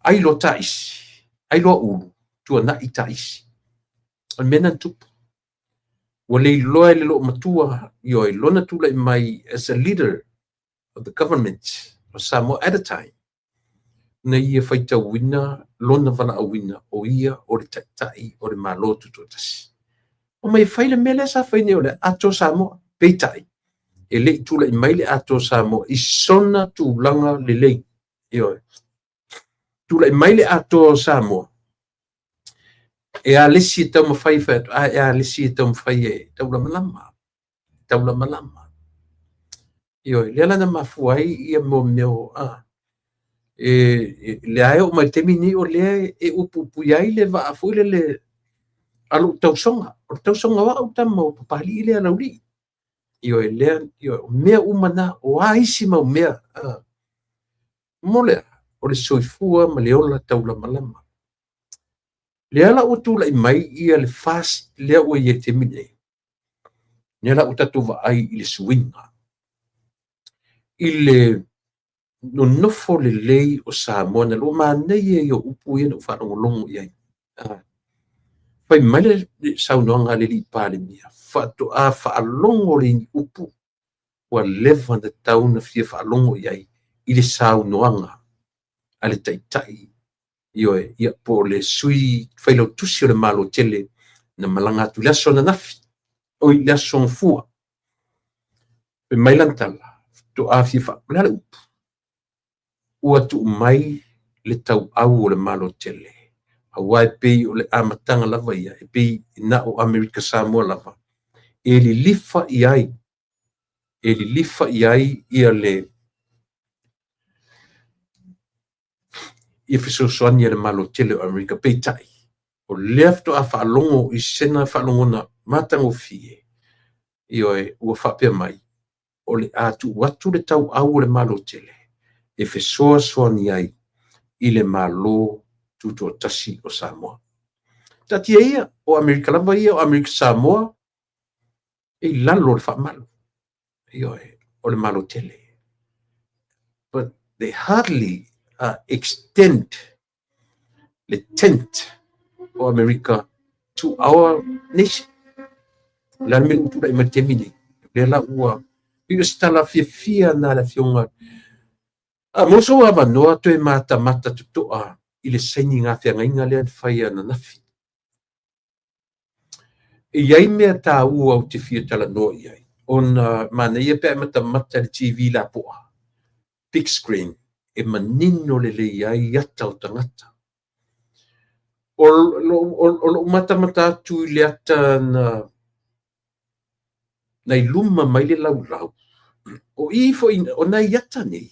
Ai lo taisi. Ai lo ulu. Tua na i taisi. Al mena tupu. Ua lei loa le lo matua yoe. Lona tula i mai as a leader of the government. o Samoa at a time. Na ia faitauina lona valaauina o ia o le taʻitaʻi o le mālō tutuatasi. O mai faile mele sa faine o le ato Samoa peitai. E leʻi tulaʻi mai le ato Samoa i sona tulaga lelei. Ioe. Tulaʻi mai le ato Samoa. E a lesi e taumawhai whatu, e a lesi e taumawhai e taulamalama. Taulamalama. Ioe, le ala na mafuai ia mo meo le ae o mai temi ni o le e upupu iai le va afu le alu tausonga. O tausonga wa au tama o papali ile ala uli. Ioe, ioe, mea umana o aisi mau mea. Mole, o le soifua ma le ola taulamalama. Le ala o tula i mai ia le fast lea ua ia te mine. Ne ala o tatu wa ai i le suinga. I le no nofo le lei o Samoa na lo manei e o upu ia no whanongolongo iai. Pai mai le saunoanga le li pāle mia. Whato a whaalongo le ni upu. Ua lewa na tau na fia whaalongo iai i le saunoanga. A le taitai. Ioe, ia po le sui whailau tusi o le malo tele na malanga atu leaso na nafi. O i leaso ngfua. Pe mai lantala. To a fia whaalongo upu. Ua tu mai le tau au o le malo tele. Hawa e pei o le amatanga lava ia. E pei na o Amerika Samoa lava. E li lifa iai. E li lifa iai ia le ia fesoasoani le malo tele o Amerika peitai. O lefto a whaalongo i sena whaalongo na matango fie. Ioe ua whapea mai. O le atu watu le tau au le malo tele. E fesoasoani ai i le malo tuto tasi o Samoa. Tatia ia o Amerika lava ia o Amerika Samoa e lalo le whaamalo. Ioe o le malo tele. But they hardly extend the tent of America to our nation. La me utura ima temini. Le la ua. Io stala fia na la fionga. Moso wa vanoa to e mata tutoa. Ile saini ngā fia ngainga lea whaia na nafi. E iai mea tā ua au te fia tala noa iai. Ona mana ia pe mata le TV la poa. Big screen. E manino le iai yata o tangata. O lo mata atu i le ata na iluma mai le lau. O ifo o na yata nei.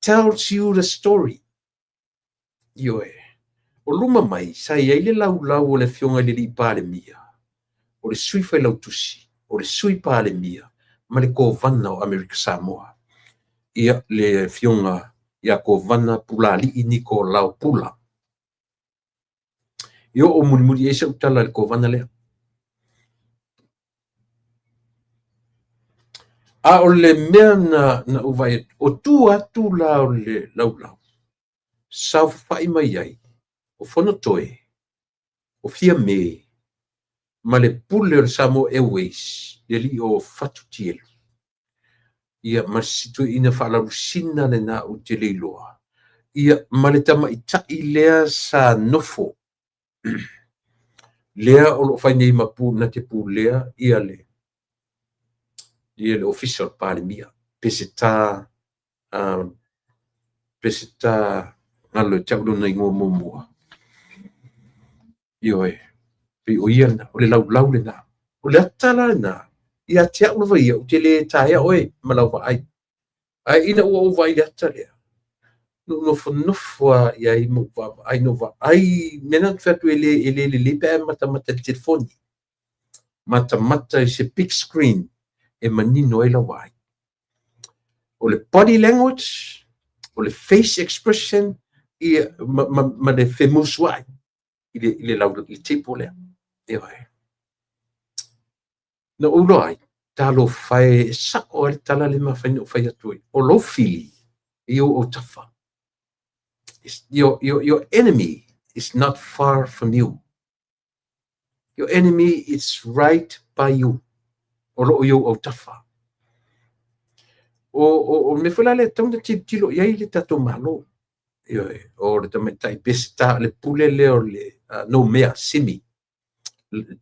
Tells you the story. Ioe. O luma mai, sa iai le lau o le fionga le li pāle mia. O le sui fai lau tusi. O le sui pāle mia. Ma le kovana o Amerika Samoa. Ia le fionga ia kovana pula li ini ko lau pula. Io o muri e sa utala le kovana lea. A o le mea na uvai, o tu atu la o le lau. Sau fai mai ai, o fono toe, o fia me, ma le pule o le Samoa Airways, le li o fatu tielu. Ia ma situ ina whaalaru sina le na o te leiloa. Ia ma le tama i tai lea sa nofo. Lea o lo fai nei mapu na te pu lea, ia le official pāle mia. Peseta ngalo tau na ingo momua. Ioe. Pe o ia na, o le lau le na. O le atala na. Ia te au lawa ia, o te le taia oe, malau wa ai. Ai ina ua uwa i le atalea. No fonofua ia i mo wa ai no wa ai mena fatu ele pe mata le telefoni. Mata i se big screen e manino e la wai. O le body language, o le face expression, i ma le famous wai. I le lau le tipo lea. E wai. Na ulo ai, talo fai sako ale tala le mawhaina o fai atui. O lo fili, i o tafa. Your enemy is not far from you. Your enemy is right by you. O lo yo o tafa. o me fala le tau na tilo ia le tato malo io o le tamaita i pesta le pule le o le no mea simi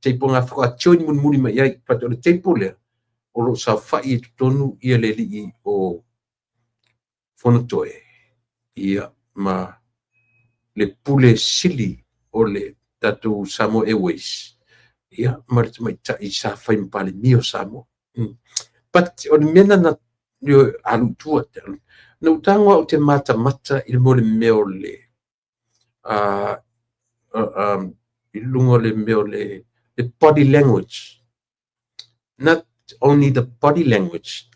te ponga fra tioni mun muni mai ai pato le te pule o lo sa fai tonu ia le li o fonotoe ia ma le pule sili o le tato Samo Airways ia ma le tamaita i sa fai mpale mio Samo but o le mena na yo alu tua no utangwa o te mata il mo le meo le il lungo le meo le body language, not only the body language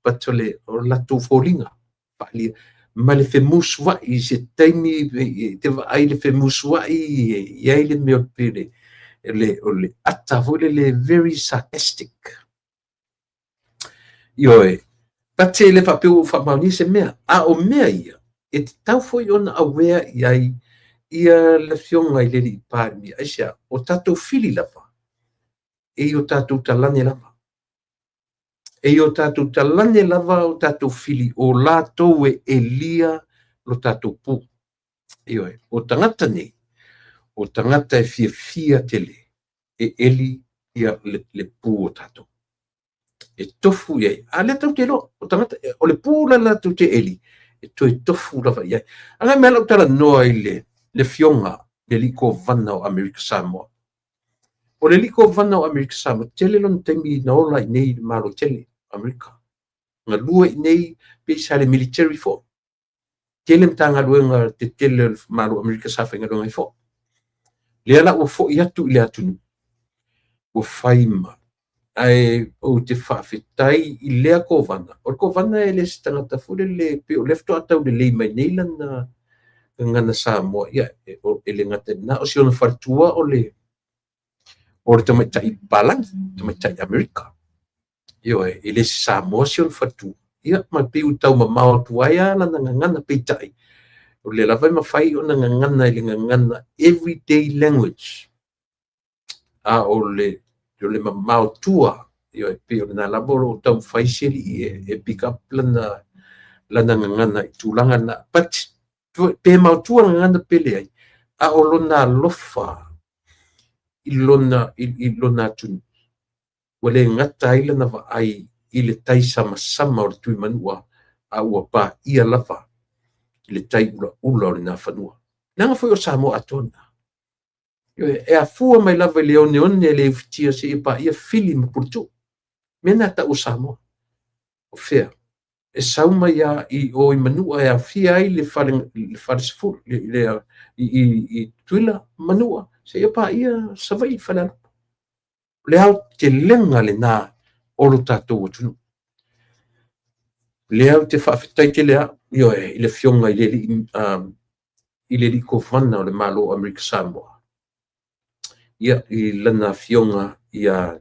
but le o la tu folinga pali ma le femuswa i se taimi te ai le femuswa i ai le meo pele le ata vole le very sarcastic yo but le fa pe fa mauni se mea a o mea ia e tau foi ona aware iai ia le fionga i le li pāmi aisia o tatou fili lava e o tatou talane lava e o tatou talane lava o tatou fili o lātou e elia lo tatou pū ioe o tangata nei o tangata e fia tele e eli ia le pū o tatou e tofu iai a le tau te lo o tangata o le pū la lātou te eli e tofu lava iai anga mea lau tala noa i le fionga le liko vana o Amerika Samoa. O le liko vana o Amerika Samoa, tele lon temi na ola i nei malo tele Amerika. Nga lua i nei pe sa le military fo. Tele mta nga lua te tele malo Amerika Samoa nga lua i fo. Le ala o fo i atu i le atunu. O faima. Ai o te whawhetai i lea ko vana. O ko vana e le stangata fule le pe o lefto atau le lei mai neilan na ngana Samoa ia ele ngata na o siona fartua o le tamaita i balang tamaita i Amerika io ele Samoa siona fartua ia ma pe utau ma mau tuaia la ngana peitai o le lava mafai ona ngana ile ngana everyday language a o le mau tua io pe ona laboro tau fai seli e pick up lana ngana i tulanga na but pe mautua ngana pele ai a o lona lofa i lona tunu wale ngata ile na va ai ile tai sama o tui manua a ua pa ia lava ile tai ula o na fanua nanga foi o Samoa atona e a fua mai lava le one le fitia se pa ia fili ma purtu mena ta o Samoa o fea e sauma ia i o i manua e a fia ai le falisful i tuila manua se ia pa ia savai falala le au te lenga le na o lo tatou tunu le au te whawhetai te lea i le fionga i le liko vana o le malo Amerika Samoa ia i lana fionga ia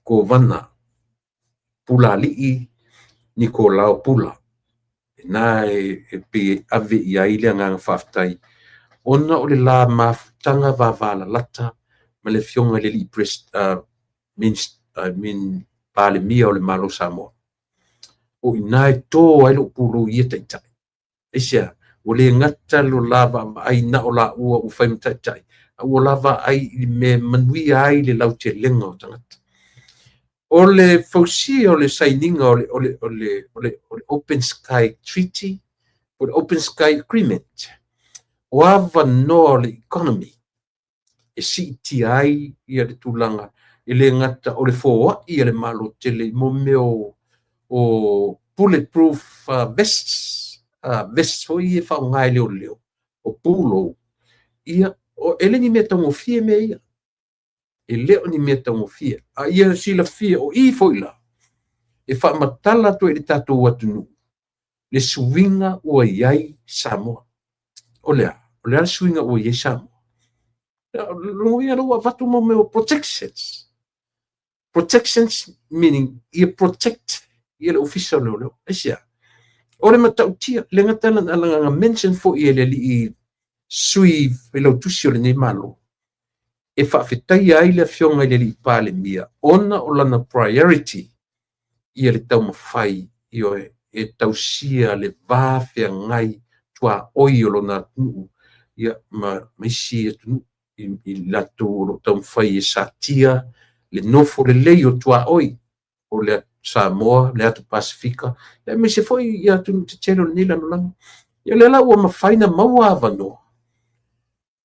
ko vana pula li'i ni ko lao pula na e pe ave i aile nganga whawhetai ona o le la mafutanga vavala lata ma le fionga le li min pale mia o le malo Samoa o ina e tō ai lo pulu ia taitai esia o le ngata lo lava ai na o la ua u whaim taitai o lava ai me manui ai le lau te lenga o tangata o le fausia o le saininga o le Open Sky Treaty o le Open Sky Agreement o ava no le economy e si ai ia le tulanga i le ngata o le foa i le malo tele mo meo o bulletproof vests vests o i e whaungai leo o pulo ia o ele ni mea tongo fie mea ia e leo ni mea tongo fie a ia sila fie o i foila e whaamatala to e le tatou atunu le suinga o iai Samoa o lea suinga o iai Samoa lo ia lo vatu mo meo protections meaning ia protect ia le official lo esia o le matautia le ngatana alanga mention fo ia le li sui pelo tusio le nei malo e whaafetai ai le fionga i le li pāle mia, ona o lana priority ia le tau mawhai i oe, e tausia le vāwhea ngai tua oi o lona tunu, ia maisi e tunu i latu o lo tau mawhai e satia, le nofo le lei o tua oi, o le Samoa, le atu Pasifika, ia me se foi ia tunu te telo nila no langa, ia le la ua mawhaina maua avanoa,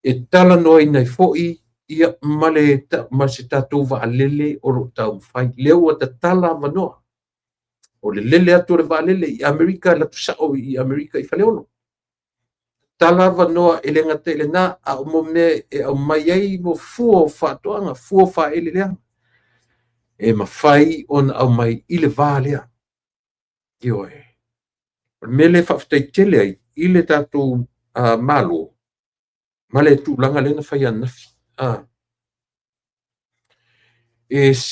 e tala noa inai foi, ia male ma se tatou vaalele o lo tau mawhai, lea ua ta tala avanoa, o le lele atu le vaalele i Amerika, la tusao i Amerika i whaleolo. Tala avanoa e le ngata ele na a o mo me e au mai ai mo fua o whaatoanga, fua o whaele lea. E mawhai on au mai i le vā lea. Ioe. Me le whaftai tele ai, i le tatou malo, ma le tūlanga le na whai anafi.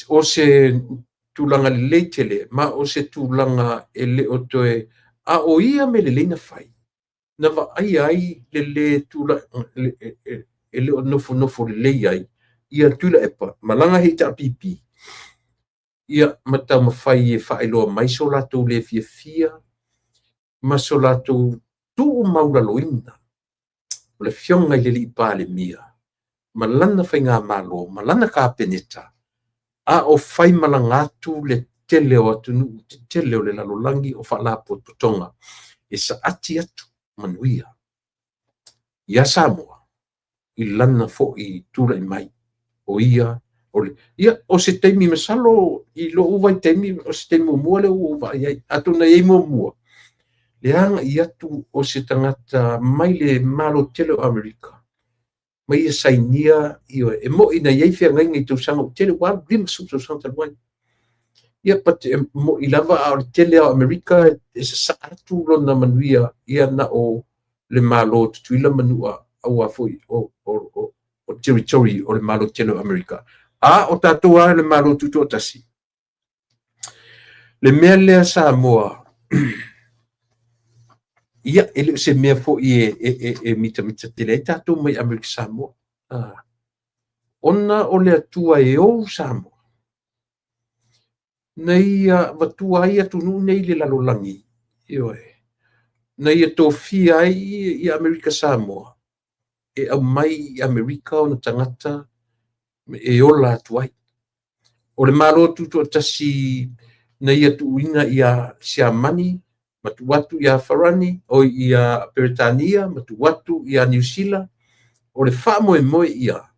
O se tūlanga le lei tele, ma o se tūlanga e le o toe, a o ia me le leina whai. Na wa ai le le tula e le o nofo le lei ai, ia tula epa, malanga hei ta pipi. Ia mata mawhai e whaeloa mai so latou le fia, ma so latou tu maura loina. O le fionga i le li pāle mia. Malana whai ngā malo, malana ka peneta. A o whai malangatu le tele o atunu, tele o le lalolangi o whalapo totonga. E sa ati atu manuia. Ia Samoa, i lana fo i tula i mai. O ia, ia o se teimi masalo i lo uwai teimi o se teimi mua le uwai ai atu na ei mua le anga i atu o se tangata mai le malo tele o Amerika mai e sainia i o e mo ina iei fia ngai ngai tausanga o tele wala rima tausanga taluai ia pate mo i lava a tele o Amerika e sa atu lona manuia ia na o le malo tutuila manua au a foi o territory o le malo tele o Amerika. A o tatou a le malo tutu o tasi. Le mea lea Samoa, ia ele se mea fo e mita tele, e tatou mai Amerika Samoa. Ona o le atua e o Samoa. Nei vatua ai atunu nei le lalolangi. Ioe. Nei e tofia ai i Amerika Samoa. E au mai i Amerika o na tangata e ola atu ai. O le malo tutu o tasi na ia tuuina ia Siamani, matuwatu ia Farani, o ia Peretania, matuwatu ia New Zealand, o le wha moe ia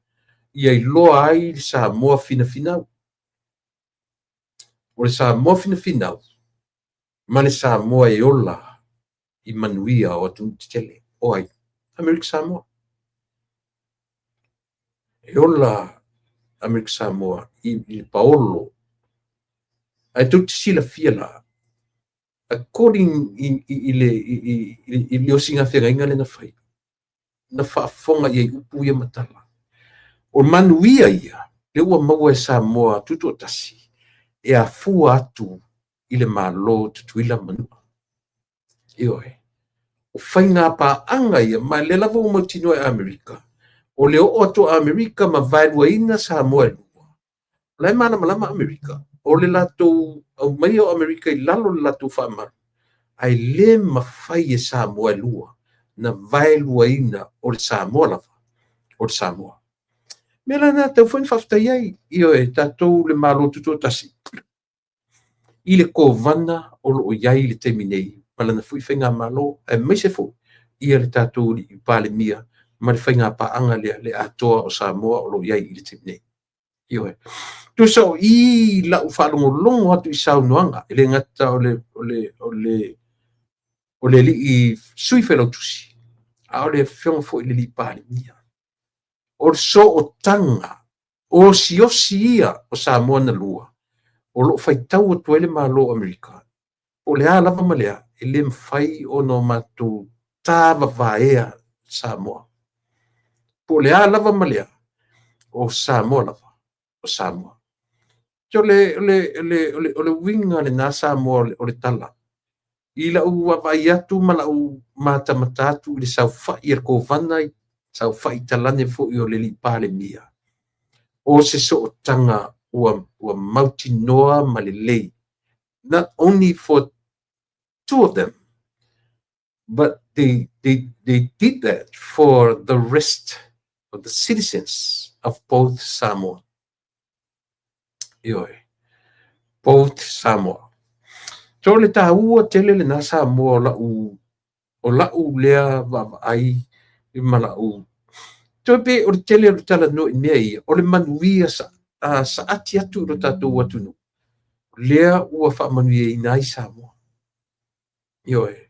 i loa ai Samoa fina-finau. O le Samoa fina-finau, ma le Samoa e ola i manuia o atu tele, o ai, Amerika Samoa. E ola Amerika Samoa i Paolo ai tu sila fiala according i le osinga whenga le na whai na whaafonga i upu ia matala o manuia ia le ua maua e Samoa tutu o tasi e a fua atu i le malo tutuila manua ioe o whainga pa anga ia ma le lava o mautino e Amerika o le o ato Amerika ma vaelua ina Samoa e lua lai mana malama Amerika o le latou au mai o Amerika i lalo le latou whaamaru ai le mawhai e Samoa e lua na vaelua ina o le Samoa lava o le Samoa me lana tau whain whaftai ai io e tatou le malo tutu o tasi i le kovana o lo o iai le teminei ma lana fui whainga malo e mai se fu ia le tatou i pale mia ma le whainga paanga le atoa o Samoa o lo iai i le teminei io e tu so i la ufalongo longo atu i saunoanga ele ngata o le li i sui felo tusi a o le fionga fo i le li pale mia o so o tanga o si ia o Samoa na lua o lo faitau o tuele malo Amerika o le a lava malea ele mwhai o no matu tava vaea Samoa po le a lava malea o Samoa lava o Samoa Yo le winga le na Samoa o le tala. I la ua vai atu ma la u mata matatu le sau fai er kovana i sau fai talane fo i o le li pale mia. o se so'otaga ua mautinoa ma lelei, not only for two of them, but they did that for the rest of the citizens of both Samoa. Ioe, both Samoa. So le tāua tele le nā Samoa o la'u lea va'ai I mala'u. So pe o le tele o le tala no I mea ia, o le manuia sa ati atu o tātou atunu. Lea ua whamanuia I nai Samoa. Ioe.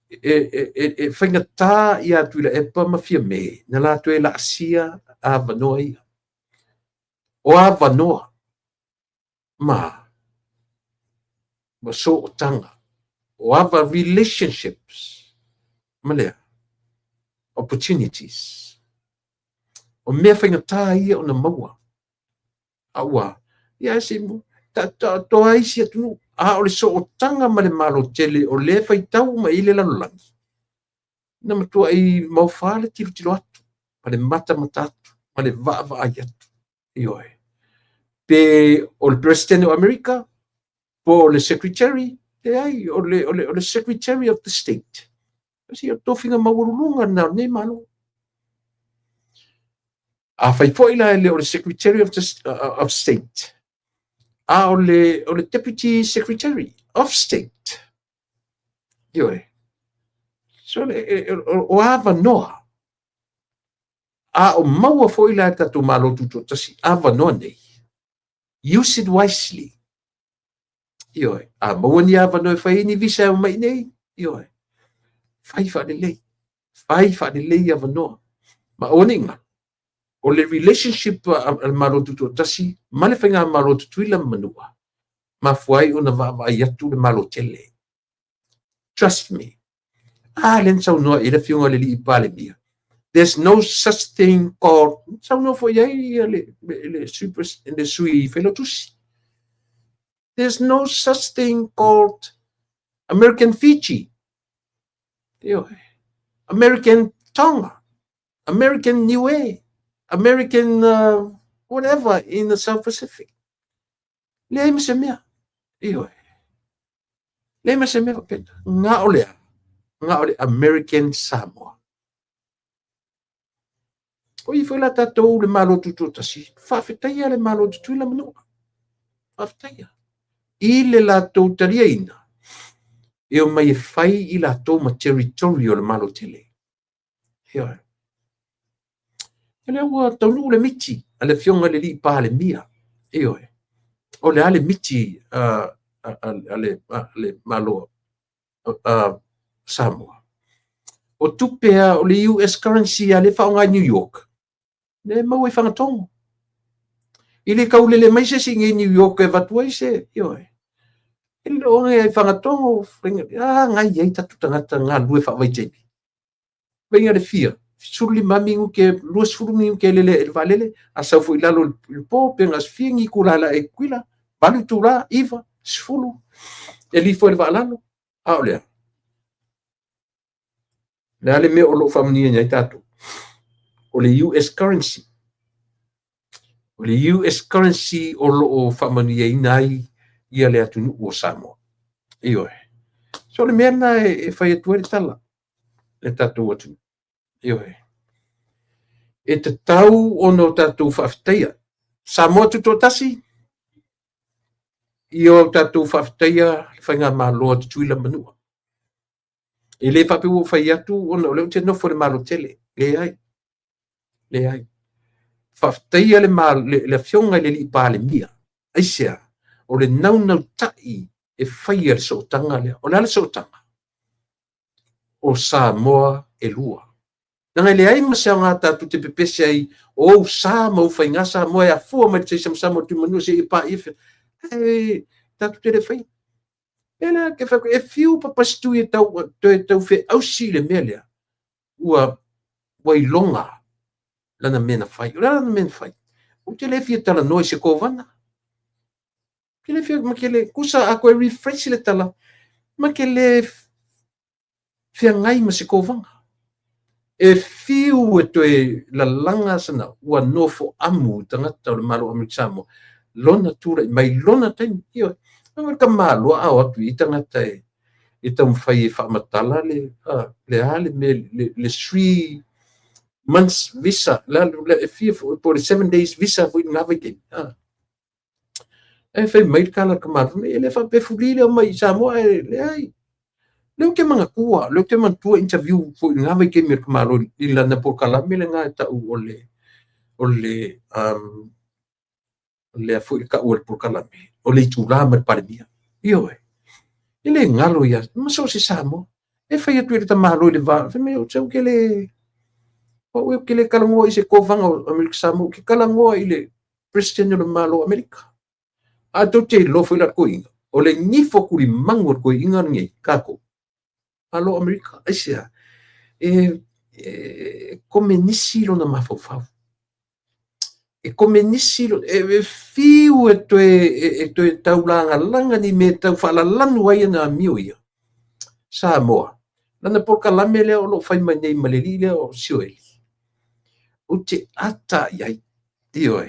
E whaingatā I atu ila epa mawhia me, na lātu e la asia a vanoa ia. O a vanoa, ma so o tanga, o ava relationships, malea, opportunities. O mea whaingatā ia o na maua. Aua, ia se mu, toa isi atunu, a o le so o tanga ma le malo tele, o le whaitau ma I le lalolangi. Na matua I maufale tilo atu, ma le mata atu, ma le vaa ai atu. Ioe. Pe o le President o America, po le Secretary, te ai, o le Secretary of the State. Kasi o tofinga mawurulunga na ne malo. A whaipoi la le o le Secretary of State. A o le Deputy Secretary of State. Ioe. So o ava noa. A o maua foi la tatu malo tuto tasi ava noa nei. Use it wisely. Ioe. A maua ni ava noa whai ni visa o mai nei. Ioe. Whai whanelei. Whai whanelei ava noa. Ma oninga. O le relationship al malo tuto tasi, male whainga malo tutuila manua. Ma fuai o na vai atu le malo tele. Trust me. Len sau noa I le fiunga le li pale mia. There's no such thing called, sau noa fo iai le sui felotusi. There's no such thing called American Fiji. American Tonga. American Niue. American whatever in the South Pacific. Le me se mea. Le me se mea peta. Nga ole American Samoa. O I foi la tatou le malo tutu tasi. Whawhetaia le malo tutu la manua. Whawhetaia. I le la tau taria ina. E o mai whai I la tau ma territorio le malo tele. Ioe. Ele ua taunu le miti. Ale fionga le li pa le mia. Ioe. O le ale miti ale malo Samoa. O tupea o le US currency ale whaonga New York. Ne mau I whangatongo. I le kaulele mai se singe New York e vatua I se. Ioe. I le onga e whangatongo. Ngai ei tatu tangata ngā lue whawai teipi. Venga le fia. Suli mamingu ke luas furumi ke lele e valele. Asau fu ilalo il po pengas fiengi kulala e kuila. Balu tula, iva, sfulu. E li fo e valalo. Aolea. Le ale me o lo famnia nyai tatu. O le US currency. O le US currency o lo o famania inai ia le atunu o Samoa. Ioe. So le mena e fai atu e tala. Le tatu atu. Ioe. E te tau o no tatu whawhteia. Samoa tuto tasi. Io tatu whawhteia whainga maloa tutuila manua. E le whapiu o whai atu o no leo te nofo le malo tele. Le ai. Le ai. Whawhteia le fionga le li pa le mia. Aisea. O le nau tai e whai le sotanga lea. O le sotanga. O Samoa e lua. Nanga le ai masea ngā tatu te pepese ai o sa mau whai ngā Samoa e a fua mai te Samoa tu manua se I pa ife. Tatu te le whai. Ela ke whako e fiu papastu e tau whe ausi le mea lea. Ua wailonga lana mena whai. Lana mena whai. O te le fia tala noi se kovana. Ke le fia makele kusa a koe refresh le tala. Makele fia ngai ma se kovanga. e fiu e toe la langa sana ua nofo amu tangata o le malo Amerika lona tura mai lona taimi io ka malo a atu I tangata e tamawhai e whaamatala le ale me le 3 months visa le fia for 7 days visa for navigate e fai mai kala ka malo me le fa pe fulile o mai Samoa le ai le ke manga kua le ke man tua interview for navigate me ka malo I lana por kala me le nga ta ole le fu ka ul por kala me ole tura me parmia io ele ngalo ia ma so se Samoa e fai atu le tamalo le va fe me o tau ke le o ke le kalangoa I se kovanga o Amerika Samoa ke kalangoa I le president o le malo Amerika a to te lo foi la koinga o le nifo kuri mango ko inga ngi kako malo Amerika asia come nisi lo na mafofau e come nisi lo fiu e to taulanga langa ni me tau fala lanu ai na mioia Samoa lana por kalame le o lo fai mai nei maleli le o sioeli o te ata iai io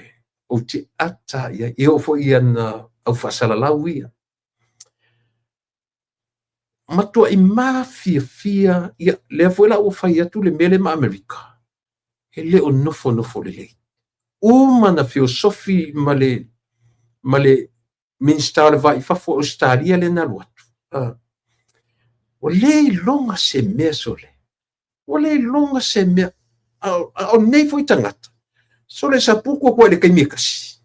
o te ata iai e o foi ana au fasala lauia matua I mafia ia le foi la o fai atu le mele ma Amerika e le o nofo le lei uma na filosofi male minister le vai fa fo Australia le na luatu o le longa se mea sole o le longa se mea o nei foi tangata sole sa puko ko le kaimikasi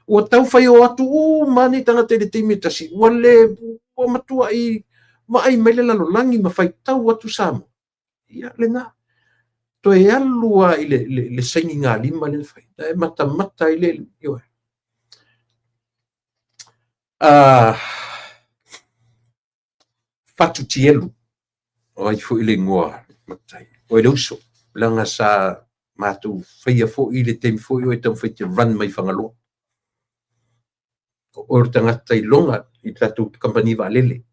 o tau fai o atu mani tangata le teimikasi o le o matua I mai le lalo langi ma fai tau atu Samoa ia le na to e alua I le saingi ngā lima le fai e mata I le io fatu tielu o ai fo I le ngoa matai o le uso langa sa matu fai fo I le temi fo I tam fai te run mai whangaloa o tangata I longa I tatu company valele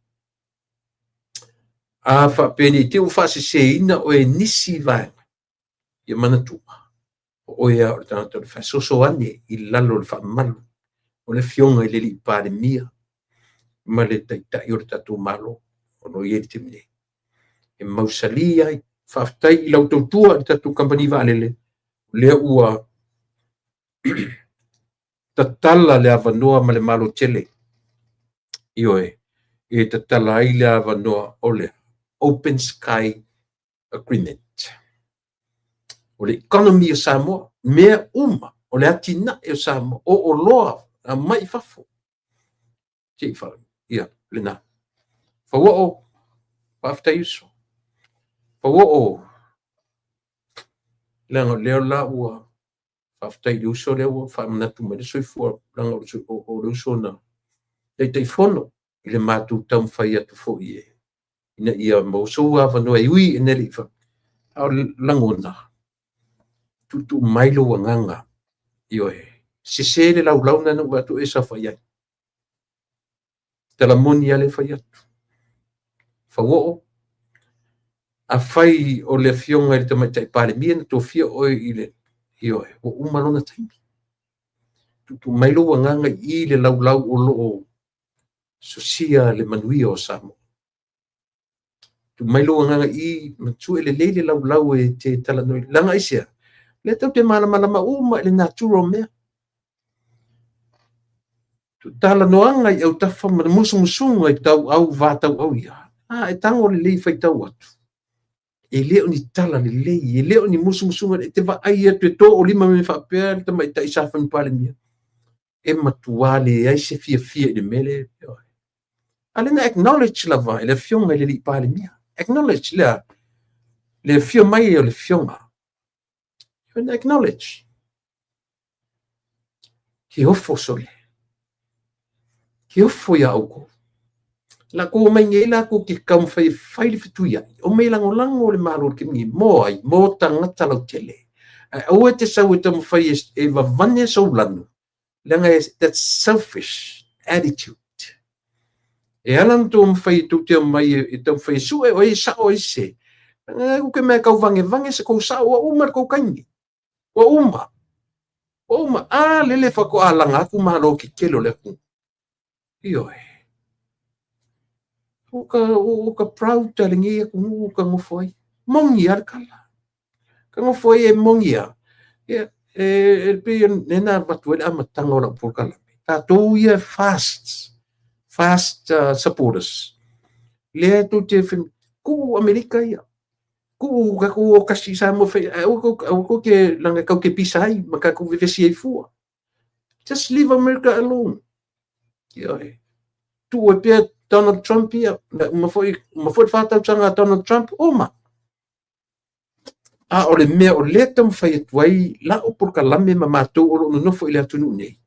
fa peni te o fa se ina o e nisi vai ia manatua o ia o tangata o fa so ane I lalo le fa malu o le fionga I le li pare mia ma le tai o tatu malo o no ia te mine e mausalia I whaftai I lau tautua I tatu company valele lea ua tatala le avanoa ma le malo tele io e tatala ai le avanoa o le Open Sky Agreement o le economy o Samoa mea uma o le atina o Samoa o loa a mai fafo te fa ia le na fa wo after uso fa wo le la ua after uso le ua fa na tu me so fo langa o uso na te fono le matu tam fa ia tu fo ie ina ia mo so ava no e ui ene li fa au langona tu mailo nganga io se le lau na no tu esa fa ia te la moni ale fa ia fa wo a fai o le fionga I te mai tai pare mien to fio o ile io o umalona tai tu mailo nganga I le lau o lo sosia le manui o Samoa tu mailo nganga I matu le lele lau e te tala noi langa isia le tau te mana ma uma le natural mea tu tala noanga I au tafa ma musunga I tau au vatau au ia e tango le lei fai tau atu e leo ni tala le lei e leo ni musunga te va ai atu e to o lima me fa per te mai tai safan pale mia e matuale ai se fia de mele ale na acknowledge lava le fionga le li pale mia acknowledge le fio mai o le fionga you acknowledge ki ofo sole ki ofo ya uko la ko mai ngai la ko ki kam fai le fitu ya o mai lango le malo ki mi mo ai mo tangata lau tele o te sau te mo fai e va vane so lanu langa that selfish attitude e alan to mo fai tu te mai e te fai su e sa o se o ke me kau vange se ko sa o uma ko kaini o uma lele fa ko alanga ku malo ki kelo le ku io o ka proud talingi ku ka mo foi mongi ar kala ka mo foi e mongi e pe nena batu e amatanga ora por kala ta to ia fast supporters le tu te ku Amerika ia ku ka ku kasi sa mo fe o ke langa ka ke pisai maka ku vivesi ai fu just leave America alone ia tu o pe Donald Trump ia ma foi fata tanga Donald Trump oma o le mea o le tam fai tuai la o por kalame ma matou o no foi le atunu nei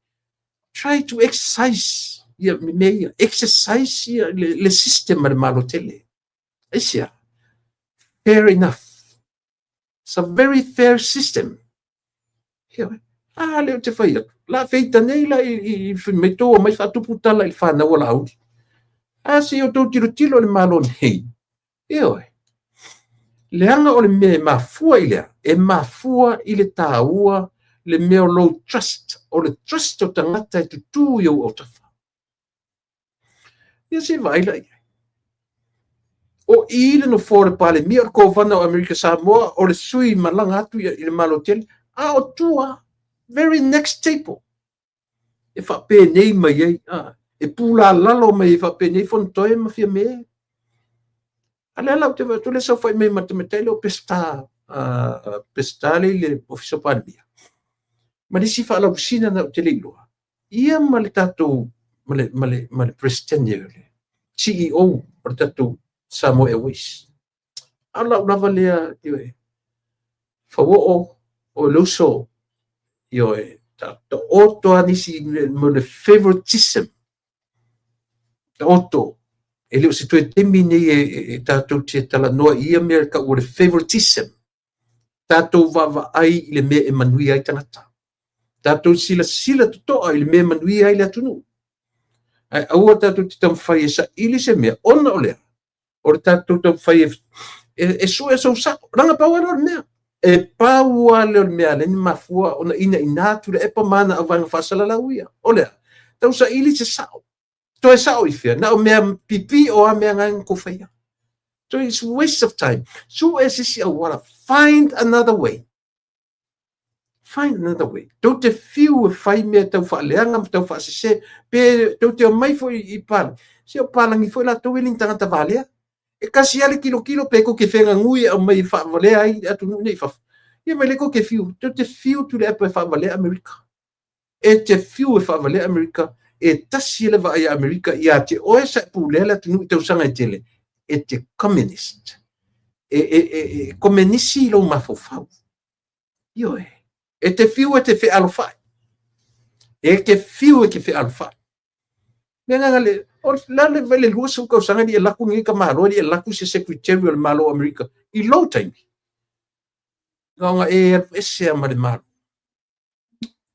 try to exercise me exercise le system mal malotele isia fair enough. It's a very fair system. Le te fai la feita nei la I meto mai fatu putala il fana wala au. Si o tau tiro le malo nei. Le anga o le me mafua ilea, e mafua I le tāua le mea low trust, o le trust o tangata e tutu iau o tafa. Se vai la o ile no fore pale mi o kovana o America Samoa o le sui malanga atu I le malotel o tua very next table e fa pe nei mai e pula lalo mai fa pe nei fontoe ma fia me ala te tu le so foi mai matematele o pestale le officio palbia ma di si fa la uscina na te lilo ia malitato male president CEO portato Samoa Airways. Ala unava lea fa o luso ta oto anisi mo le favoritism ta oto ele se tu temine e tatou te tala noa I America o le favoritism tatou vava ai le me e manui ai tangata tatou sila totoa I le me manui ai le atunu ai aua tatou te tamwhai e sa ili se mea ona o lea o le tatou tamwhai e sua so sa ranga paua o mea e paua le mea le ni mafua ona ina inatu le epa mana avanga fasala la uia o lea tau sa ili se sao to e sao ifia na o mea pipi o a mea ngang kofaya so it's a waste of time so e sisi a wala find another way tau te fiu e fai mea tau wha leanga tau wha se pe tau te mai foi I pala se o palangi foi la tau eling tangata valea e kasi ale kilo pe ko ke fenga ngui o mai fa valea ai atu nei fa ia mai le ko ke fiu tau te fiu tu le epa fa valea Amerika e te fiu e fa valea Amerika e tasi le va ia Amerika ia te oe sa pulela tu tau sanga tele e te communist komenisi lo mafofau io e te fiu e te fe alfa e ke fiu e ke fe alfa nanga le o la le vele luso ko sanga di la ku ngi ka malo di la ku se secretary al malo America I low time nga e se ma de malo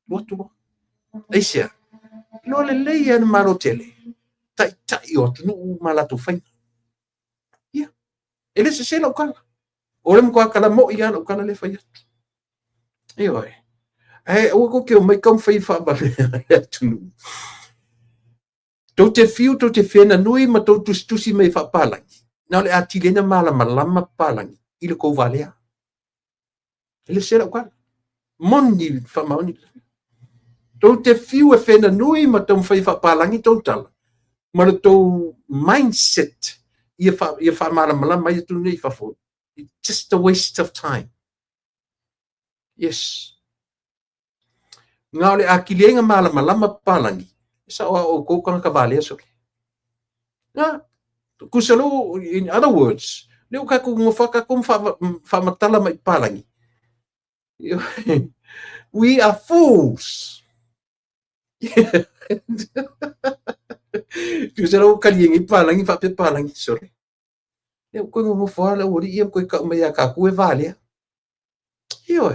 lo e se lo le le en malo tele tai o tu mala tu fai ia ele se lo kala o le mo kala mo ia lo kala le fai io o ko ke mai kam fai fa ba tu tau te fiu tau te whina nui ma tau tusi mai fa palangi na le atilena malama palangi I le kou valea ele sera kwa moni fa maoni tau te fiu e whina nui ma tau fai fa palangi tau tala ma le tau mindset ia fa malama mai tu nei fa fo it's just a waste of time yes ngau le akilenga malama palangi sa o ko kan ka vale so na kusalo in other words le ka ku ngofaka kum fa matala mai palangi we are fools kusalo kalingi palangi fa pe palangi sorry le ko ngofa la ori ia ko ka mai ka ku vale io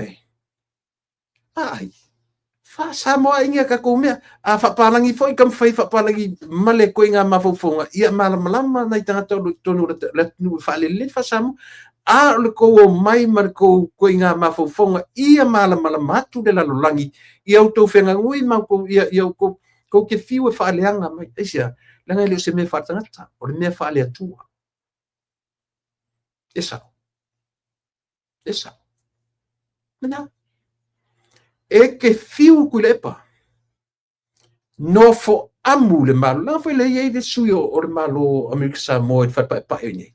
ai fa Samoa inga ka kumea a fa palangi foi kam fai fa palangi male ko inga mafofonga ia malama nai tanga tonu le nu fa le fa Samoa a le ko o mai ma ko inga mafofonga ia mala matu de la lolangi ia auto fenga ngui ma ko ia ko ke fiu e faaleanga mai isia langa le se me fatangata o le me faale atua esa mana e ke fiu kulepa no fo amu le malo la foi le ye de suyo o le malo Amerika Samoa fa pa ni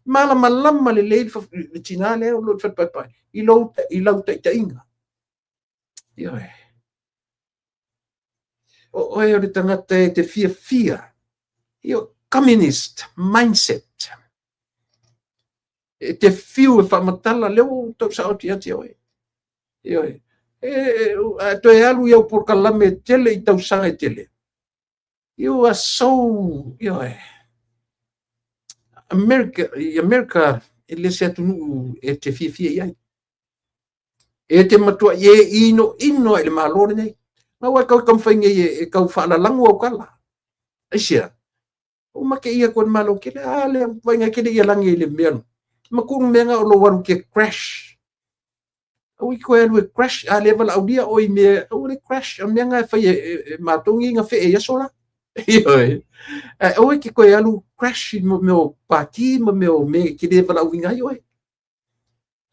mala malama le le tina le o fa pa i lo ta inga ia o le tangata te fia io communist mindset te fiu e whamatala leo tau sa oti ati oe. Ioe. To e alu iau por kalame tele i tau sanga e tele. You are so, ioe. America, ele se atunu e te fia iai. E te matua ye ino ele malore nei. Ma wa kau kamwhainga e kau whaalalangu au kala. Aisia. O make ia kon malo kele, le wainga kele ia langi le meanu. Makung menga o lo waru ke crash. O i koe alu e crash, a level au dia o i me, o le crash, a menga e whai matongi nga whi e yasola. Ioi. O i ke koe alu crash mo meo pati, mo meo me ke level au inga ioi.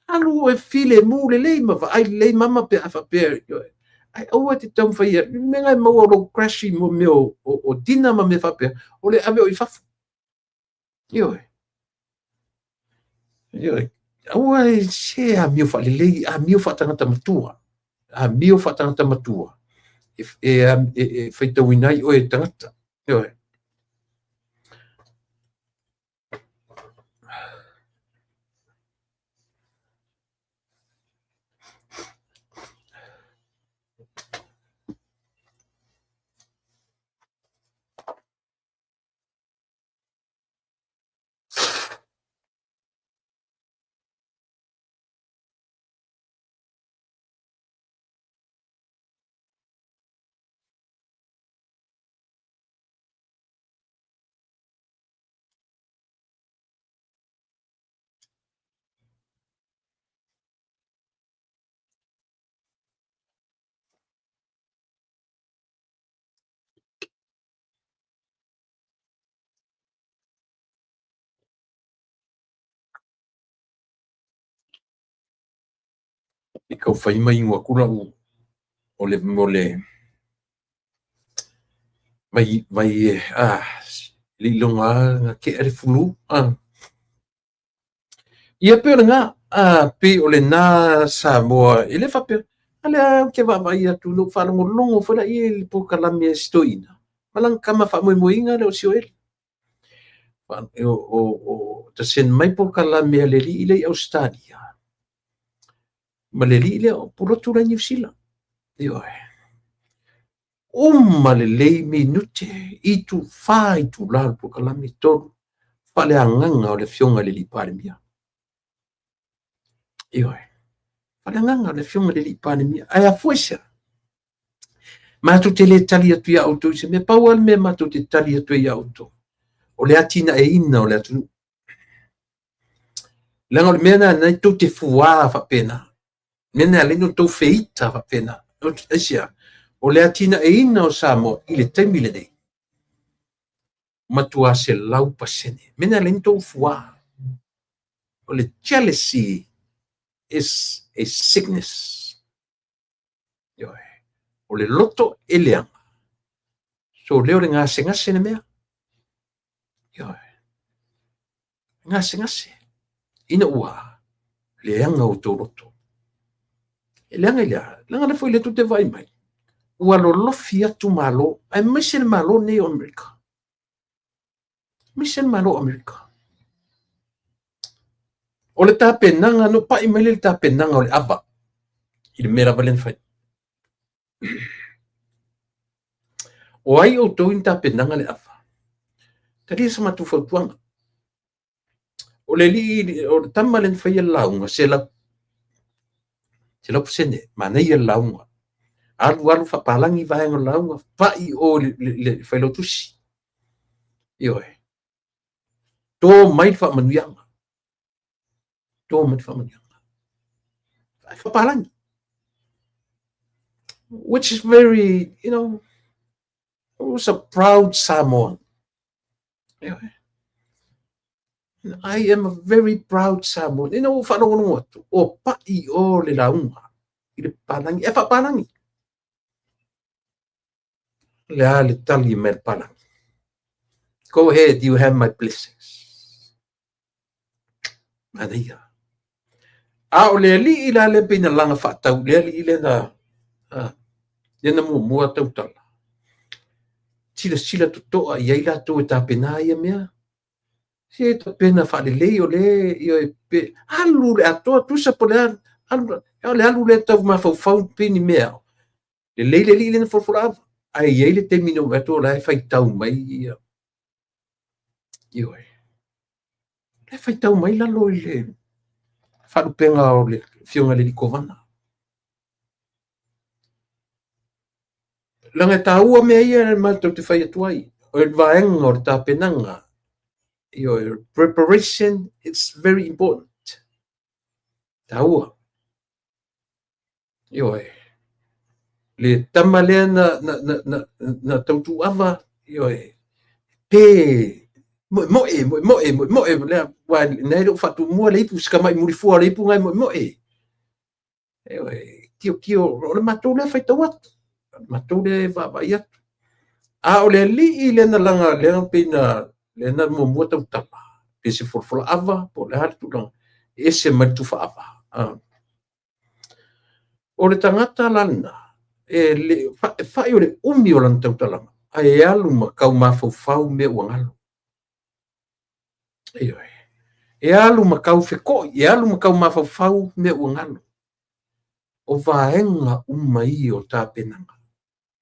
Alu e file mu le lei, ma ai lei mama pe a whapea ioi. Ai o te tau whai e, menga e mau o lo crash mo meo o dina ma me whapea, o le ave o i whafu. Ioi. Ioi. Aua se a mio whalelei, a mio whatangata matua. A mio whatangata matua. E whaitau inai o e tangata. Ioi. I kau whai mai ngua kura o le mai li longa nga ke ere fulu ia pe nga pe o le na Samoa i le whape ale ke wa vai atu no whalongo longo fona i le po kalami e stoina malang kama wha mo inga le o sio ele o ta sen mai po kalami le li ile Australia ma le li ile o purotu la New Zealand ioe uma le lei minute i tu fai tu lal po kalami tolu pale anganga o le fionga le lipare mia ioe pale anganga o le fionga le lipare mia ai a fuesa ma tu te le tali atu ia auto se me paual me ma tu te tali atu ia auto o le atina e ina o le atu langa o le mena na tu te fuā fa pena mena le no tu feita fa pena esia o le atina e ina o Samoa i le taimi le nei matua se lau pasene mena le no fuā o le jealousy is a sickness ioe o le loto e leanga so leo le ngase ne mea ioe ngase ina ua leanga o tō loto e leanga i lea langa le foi le tu te vai mai ua lo lofi atu malo ai mission malo nei o Amerika mission malo Amerika o le tapenanga no pa i mai le tapenanga o le aba i le mera valen fai o ai o tō in tapenanga le aba tari sa matu fautuanga o le li o le tama le fai launga se la pusene mana ia launga alu fa palangi vai ngo launga fa i o le fai lo tusi ioe to mai fa manuianga tō mati whamanianga. Whapalangi. Which is very, it was a proud Samoan. Anyway, I am a very proud Samoan. Whanongo atu, o pai o le launga, I le palangi, whapalangi. Lea le tali me le palangi. Go ahead, you have my blessings. Manaia. O le li ila le pina langa whatau, le li ile na, Yana mua tautala. Sila tutoa ia ila tu ta pena ia mea. Se ta pena whalelei o le ia pe alu le atoa tusa po le alu le tau mawhau peni mea. Le leile li le na whawhurava. Ai ia le te mino ato lai whai tau mai ia. Ioi. Le whai tau mai lalo i le whalupenga o le fionga le likovana. Langa taua mea ia mātou te whai atuai. O e vaenga o le tāpenanga. Your preparation, it's very important. Taua. Ioi. Le tama lea na tautu awa. Ioi. Pe. Moe. Lea. Nei lo whatu mua le ipu. Sika mai murifua le ipu ngai moe. Ioi. Kio. O le mātou lea whai tau atu. Mātou le vai atu. O le li le na langa le pina le na mua tau tama. Pe se forfola ava po le hatu langa. E se maritu wha ava. O le tangata lana. Le whai o le umi o lana tau talanga. E alu makau mawhau me uangalo. E alu makau whekoi. E alu makau mawhau me uangalo. O vaenga umai o tāpenanga.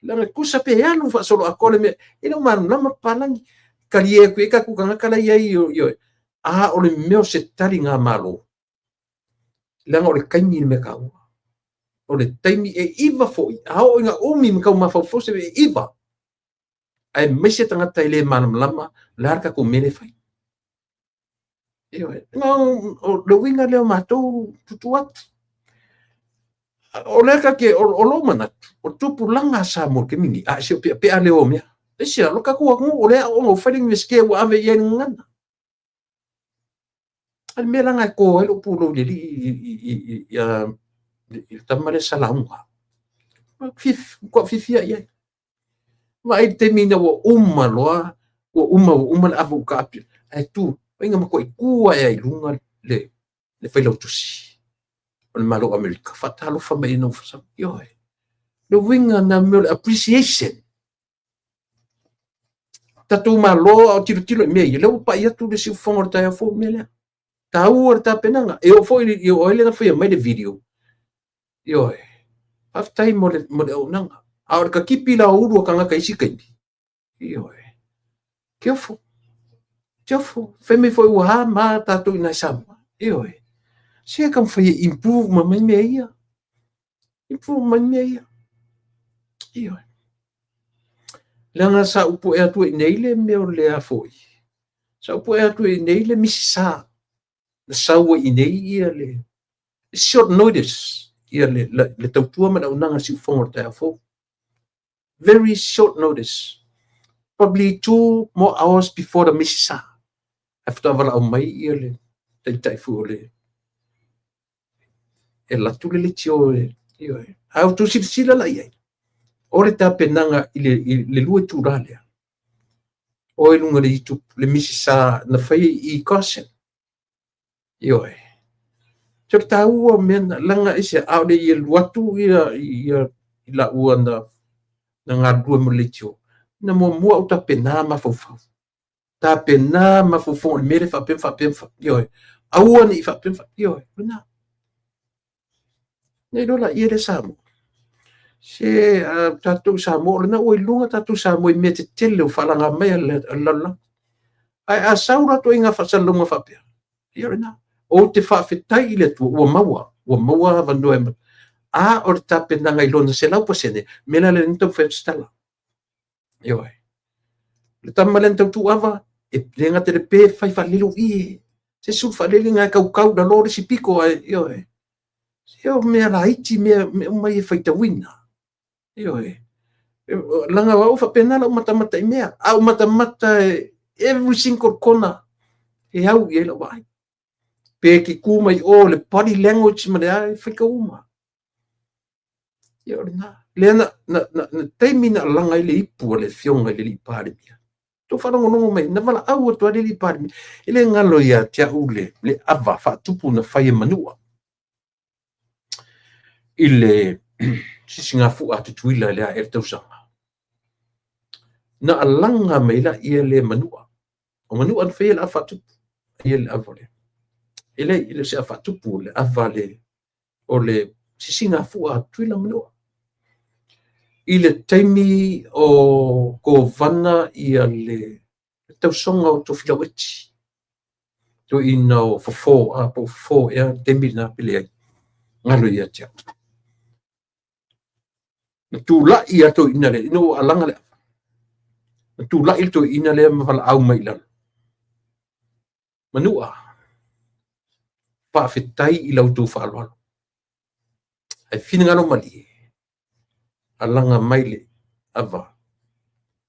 Langa kusa pe alu fa solo akole me ina man lama palangi kalie ku eka ku kanga kala ia yo o le meo se tali nga malo langa o le kaini me kau o le taimi e iva foi o inga umi me kau mafo se e iva ai mese tanga taile manam lama larka ko mele fai no lo winga le mato tutuat o leka ke o lo mana o tupu langa sa mo ke mingi se pe ale o mea e sia lo ka ku o le o ngo feeling miske wa ave yen ngana al me langa ko e lo pulo le ya il tamale salanga ko fifia ia ma i te mina o loa o uma avu ka ai tu inga ma ko i kua e lunga le fai tusi o le malo Amerika fatalo fa mai no fa yo the winga na me appreciation tatu malo o tiro me le o pa ia tu de si fonga ta fo me ta u ta penanga e o foi o ele na foi mai de video yo half time mo o nanga a ka kipi la uru ka nga ka isi kai yo Tiofo femi foi o ha ma tatu na sama yo se kam foi improve ma mai me ia yo langa sa upo e atu nei le me o le a foi sa upo e atu nei le misisa na saua i nei ia le short notice ia le tautua ma unanga si fonga ta fo very short notice probably 2 more hours before the misisa after vala o mai ia le tai fu le e la tu le tio io au tu sila la ia o le tapenanga i le lua turale o e lunga le itu le misisa na fai i caution io Tio tau men langa isi au de il watu ia la ua na ngadua molitio na mo mua uta pena ma fofa ta pena ma fofo mere fa pem yo au ni fa pem yo na ne do la ia samo se tatu samo na o lunga tatu samo me te tele fa langa me la ai a saura to inga fa salunga fa pe yo na o te whawhetai le tu ua maua vandoe o le tapenanga i lona se lau pasene mena le nitau whewstala ioi le tamma le nitau tu awa e lenga te le pē whai whalilo i se sulfalele ngai kau da lore si piko io mea la iti mea mai faitawina io langa wa ufa penala mata mea au mata every single corner au ye lo vai pe ki kuma i o le body language ma le fika uma io le na taimina langa ile ipu le fionga le lipare mia to fa no mai na vala au to le lipare mia ile ngalo ya tia ule le ava fa tupu na fa manua ile sisinga fu atu tuila le a ertausanga na alanga mai la ia le manua o manua fa ile afa tupu ia le avole ile se afa tupu le avale o le sisinga fu atu tuila manua ile taimi o govana ia le tausonga o tofilaweti to ina o fo e tembi na pile ai ngalo ia tia tu la ia to ina le no alanga le tu la il to ina le ma au mai la manua pa fitai i lau tu fa alo ai fina ngalo mali alanga mai le ava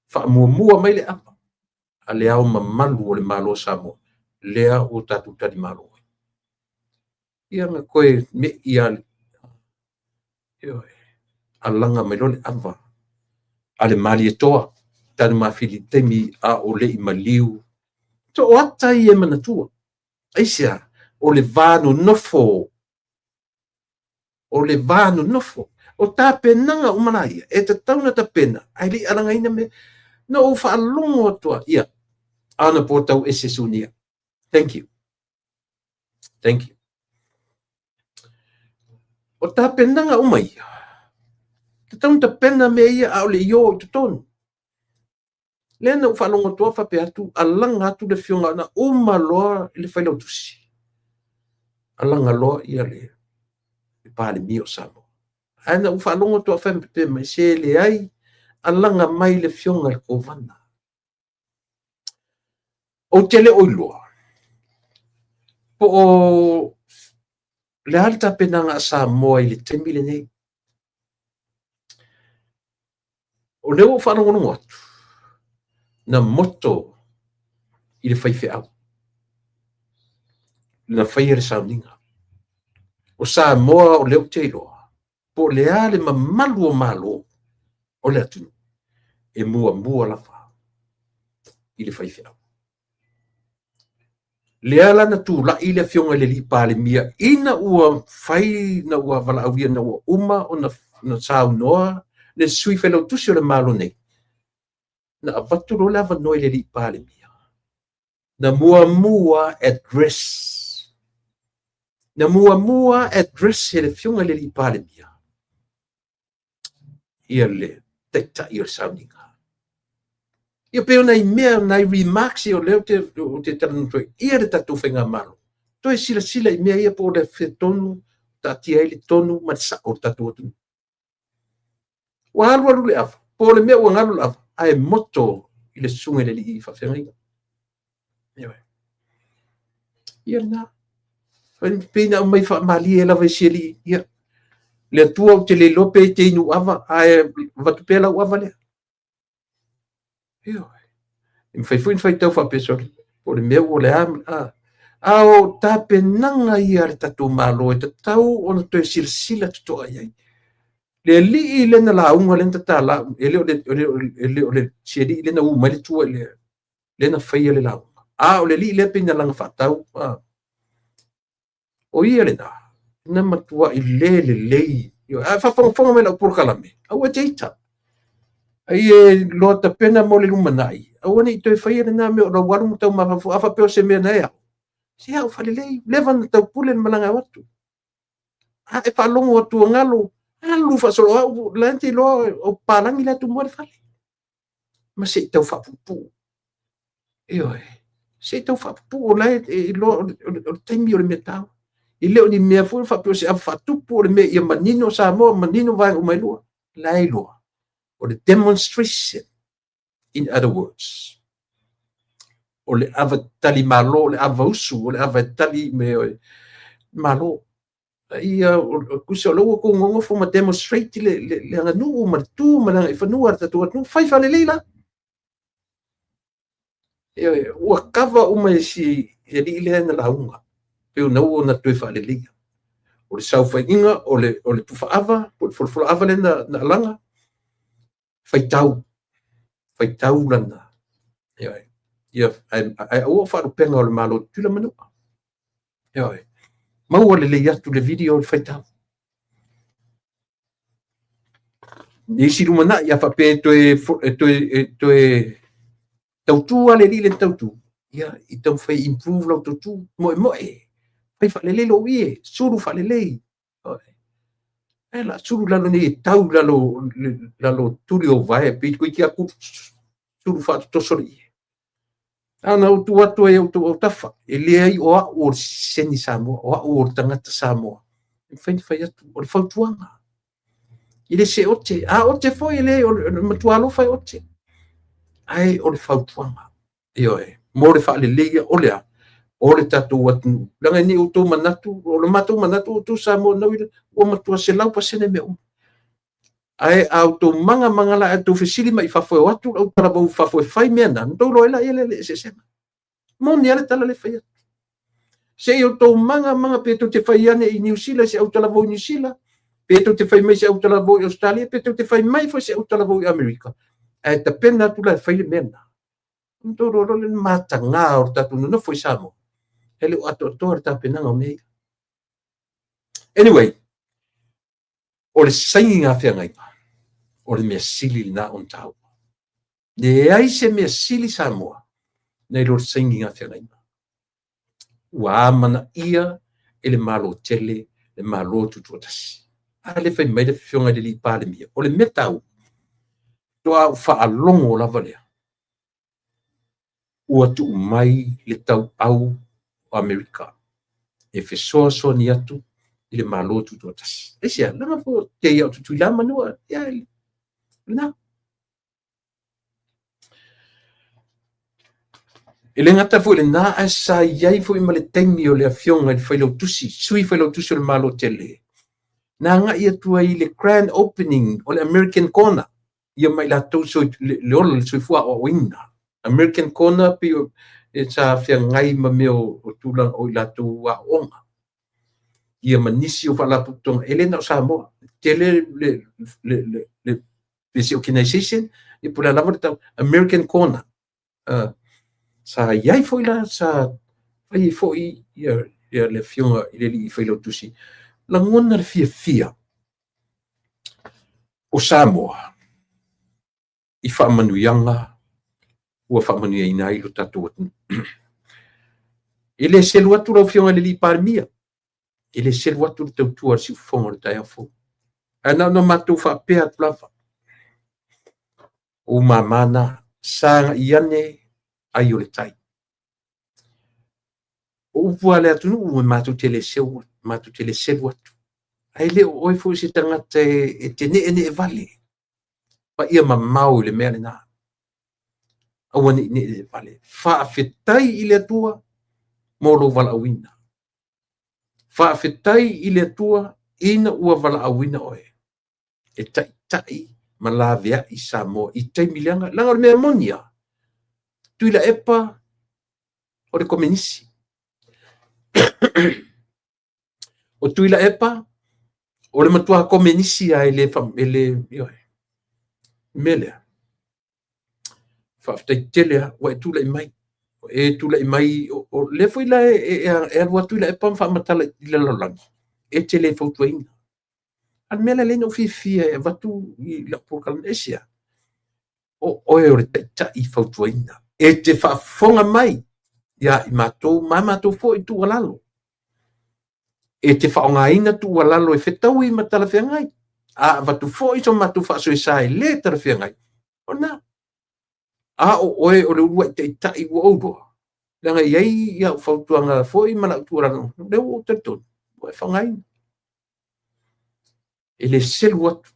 fa mua mai le ava ale au mamalu o le malo samo lea o tatu tadi malo ia nga koe me ia alanga mai lo le ava ale mali e toa tanu mafili temi a o le i maliu to o ata i e manatua aisia o le vano nofo o ta penanga umanaia e te tauna ta pena ai li alanga ina me no o fa longo toa ia ana po tau ese sunia thank you o ta penanga umai te tauna ta pena me ia au le yo te tonu lena o fa longo toa fa pe atu alanga atu le fionga na umaloa le failo tusi alanga loa ia le pale mio samo ana u fa longo to fa pe me se le ai alanga mai le fionga le kovana o tele o loa po le alta penanga sa mo ile temile nei o le o fa longo atu na moto ile fai fe au na fai re soundinga o sa mo o le o te loa po le ale mamalu o malo o le atu e mua la fa ile fai fia le ala na tu la ile fionga le li pale mia ina ua fai na ua vala awia na ua uma o na sao noa le sui felo tusi o le malo nei na avatu lo lava noi le li pale mia na mua address ele fionga le li pale mia ia le teta ia sounding ia pe ona mea na remarks o le te tanu to ia le tatu fenga malo to e sila i mea ia po le fetonu tatia ile tonu ma sa o tatu tu wa alu le af po le mea wa ngalu af ai moto ile sunga le li fa fenga ia na pena mai fa mali ela vai seli ia le tua o te le lope te inu ava ai vatupela o ava le io im fai tau fa pesor po le meu o le ao ta penanga ia le tatu malo e tau ona to silsila to ai le li le na la unga le tala ele o le seli le na u mai tua le na fai le la o le li le pena langa fa tau o ia le na matua i le io fa fonga me la por kalame au e teita ai e lo ta pena mo le lumanai au ni to fai na me o waru tau ma fa pe se me na ia si au fa le levan tau pule malanga watu e fa longo tu ngalo alu fa solo lanti lo o palangi la tu mo fa ma se tau fa pu io se tau fa pu la lo temi o le metau i leo ni mea fu fa se fa tupu le me ia manino sa mo manino vai o mai lua lai lua or the demonstration in other words o le ava tali malo, o le ava usu, o le ava tali me malo. Ia kusa lo ko ngongo fo ma demonstrate le anga nu ma tu ma na fa nu arta tu nu fai fa le leila. Ia o kava o mai si e li le na launga. Pe o no na tu fa le leila. O le sau fa inga o le tu fa ava, o fo ava le na langa. Fai tau lana. Ia ai o fa penga o le malo tu la manu. Ia mau le le atu le video fai tau. Isi rumana ia fa pe to e tautu ale li le tautu. Ia i tau fai improve lo tautu mo fai fa le lo ie suru fa le. La suru lalo ni tau lalo turi o vai pe ko kia ku suru fa to sori. Ana o tu atu e o tafa e le ai o seni samo o tangata samo. Fai atu o le fautuanga. Ile se oche oche foi le o matualo fai oche ai o le fautuanga io mo le fa le lega o le tatu atu langa ni o to manatu o le matu manatu tu sa mo no o matua se lau pasene me ai auto manga la atu fesili mai fa foi atu o tala bo fa foi fai me na ndo lo ela ele se mo ni ale tala le fai se o to manga pe to te fai ane i New Zealand se o tala bo New Zealand Peto te fai mai se au tala vo i Australia, peto te fai mai foi se au tala vo i Amerika. E te pena tu la fai le mena. Ntoro le mata ngā o tatu no foi samo. Ele o ato ta pena o mei. Anyway, o le saingi ngā whea ngai pa. O le mea sili na on tau. Ne ai se mea sili Samoa. Nei lo saingi ngā whea ngai pa. Ua amana ia ele malo tele, le malo tutuatasi. Ale fai mai le fionga le li pale mia. O le metau. Toa fa longo la valea. Ua tu mai le tau au o Amerika. E fe soa ni atu i le malo tutu atasi. E sia, langa fo te iau tutu i lama nua. Ia, na. E le ngata fo le na a sa iai fo i ma le taimi o le a fionga i whailau tusi. Sui whailau tusi o le malo tele. Na nga ia tua i le grand opening o le American Corner. Ia mai la tau so le ola le soifua o wina. American Corner pi o e sa fia ngai ma meo o tulang o i la tau wa onga. Ia manisi o whala putonga. Elena o Samoa. Tele le Bisi Organization. I pula lava le tau American Corner. Sa iai foi la sa fai foi ia le fionga i le li i whailo tusi. La ngona le fia o Samoa i whaamanuianga ua whaamanuia ina i lo tatu atu. Ele selu atu lau fionga le li parmia. Ele selu atu le tautua si ufonga le tai afo. Ana no matu whapea plava. O mamana sanga iane ai o le tai. O uvua le atu nu matu tele selu atu. Ai leo oi fo si tangata e tene e vale. Pa ia mamau le mea le nā. Awa ni e vale. Whaafetai i le atua mo lo vala awina. Whaafetai i le atua ina ua vala awina oe. E tai ma la vea i Samoa i taimi leanga. Langa o mea monia. Tui la epa o le komenisi. O tui la epa o le matua komenisi a ele melea. Whaafetai telea wa e tula i mai. E tula i mai o le foi la e alua tui la epa whaamatala i la lalangi. E tele fautua ina. Al mele le no fifia e watu i la Pokalnesia. O e ore ta i fautua ina. E te whaafonga mai. Ia i matou fo i tu alalo. E te whaonga ina tu alalo e whetau i matala whiangai. A watu fo i so matu whaaso i sae le tara whiangai. O na. A o e ore ua i te tai ua ouro. Langa iei ia whautuanga fo i mana tu alalo. Leo o te ton. O e whaonga ina. E le selu atu.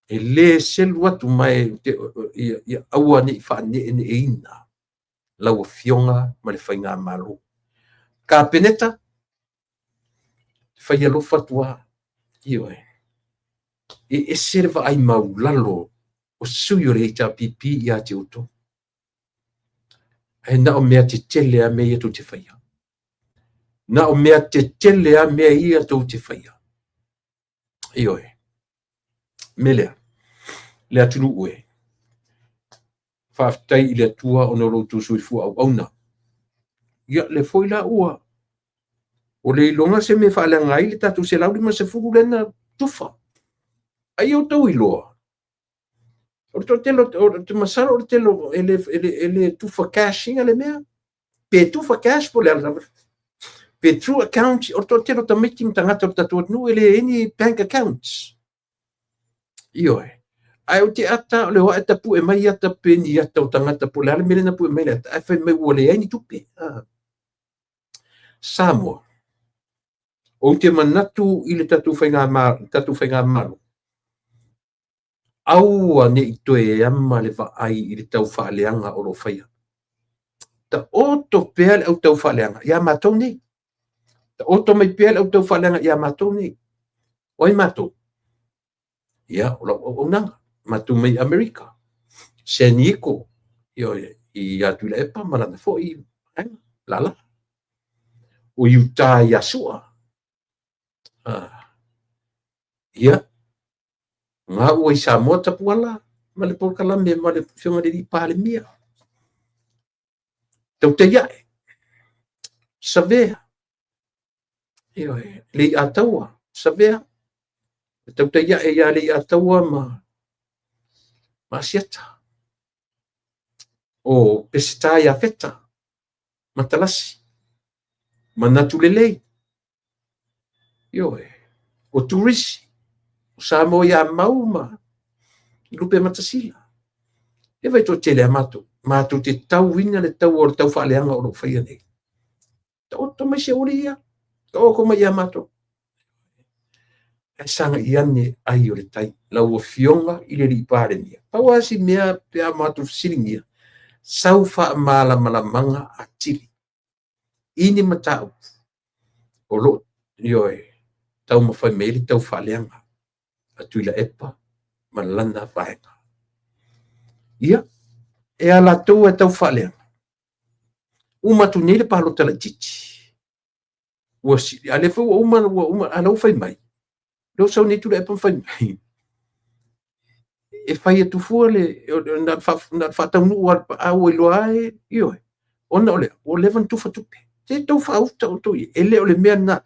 E le selu atu mai ia aua ni whaane e ina. lau fionga ma le whainga malo. Ka peneta, whaia lofa tua, io e serva ai mau lalo, o sui o le pipi i a te uto. E na o mea te tele a mea tu te whaia. Na o mea te tele a mea ia tu te whaia. Io melea, le atunu ue. Whaftai i le atua o na rotu sui fua au auna. Ia le foi la ua. O le ilonga se me whaale ngai le tatu se lauri ma se furu lena tufa. Ai o tau iloa. O to telo, o te masara o telo, ele tufa cashing ale mea. Pe tufa cash po le ala. Pe true account, o to telo ta making tangata o tatu nu, ele any bank accounts. Io ai o te ata, o le hoa eta pu e mai ata pe ni ata o tangata po le ala mele na pu e mai le ata. Ai fai mai ua le ai ni tupe. Samoa. O te manatu i le tatu whainga malu. Aua ne i toe e ama le vaai i le tau whaaleanga o lo whaia. Ta oto pea le au tau whaaleanga, ia mātou nei. Ta oto mai pea le au tau whaaleanga, ia mātou nei. Oi mātou. Ia, o nanga. Mātou mai Amerika. Seniko. I atu le epa, malana fo i lala. O Utah i asua. Ia. Ngā ua i Samoa tapu ala, ma le polkalame, ma le whionga le pāle mia. Tau te iae. Savea. Le i ataua. Savea. Tau te iae ia le i ataua ma siata. O pesita ia feta. Ma talasi. Ma natu lelei. O turisi. O Samoa ia mauma. Lupe matasila. E vai to tele a mātou. Mātou te tau ina le tau o le tau whaaleanga o lo whaia nei. Ta oto mai se ori ia. Ta oko mai ia mātou. E sanga i ane ai o le tai. Lau o fionga i le ripare nia. Pau asi mea pea mātou siringia. Sau wha mala malamanga a tili. Ini matau. O lo, tau mawhai meili tau whaaleanga. Atu ila epa, malana whaenga. Ia, e ala tau e tau whaaleanga. Umatu nele pahalo tala titi. Ale fu uma ala whai mai. Leo sau netu la epa whai mai. E whai atu fua le, na whatau nu au iloa e, ona ole, o levan tufa tupe. Te tau whauta o toi, ele ole mea na,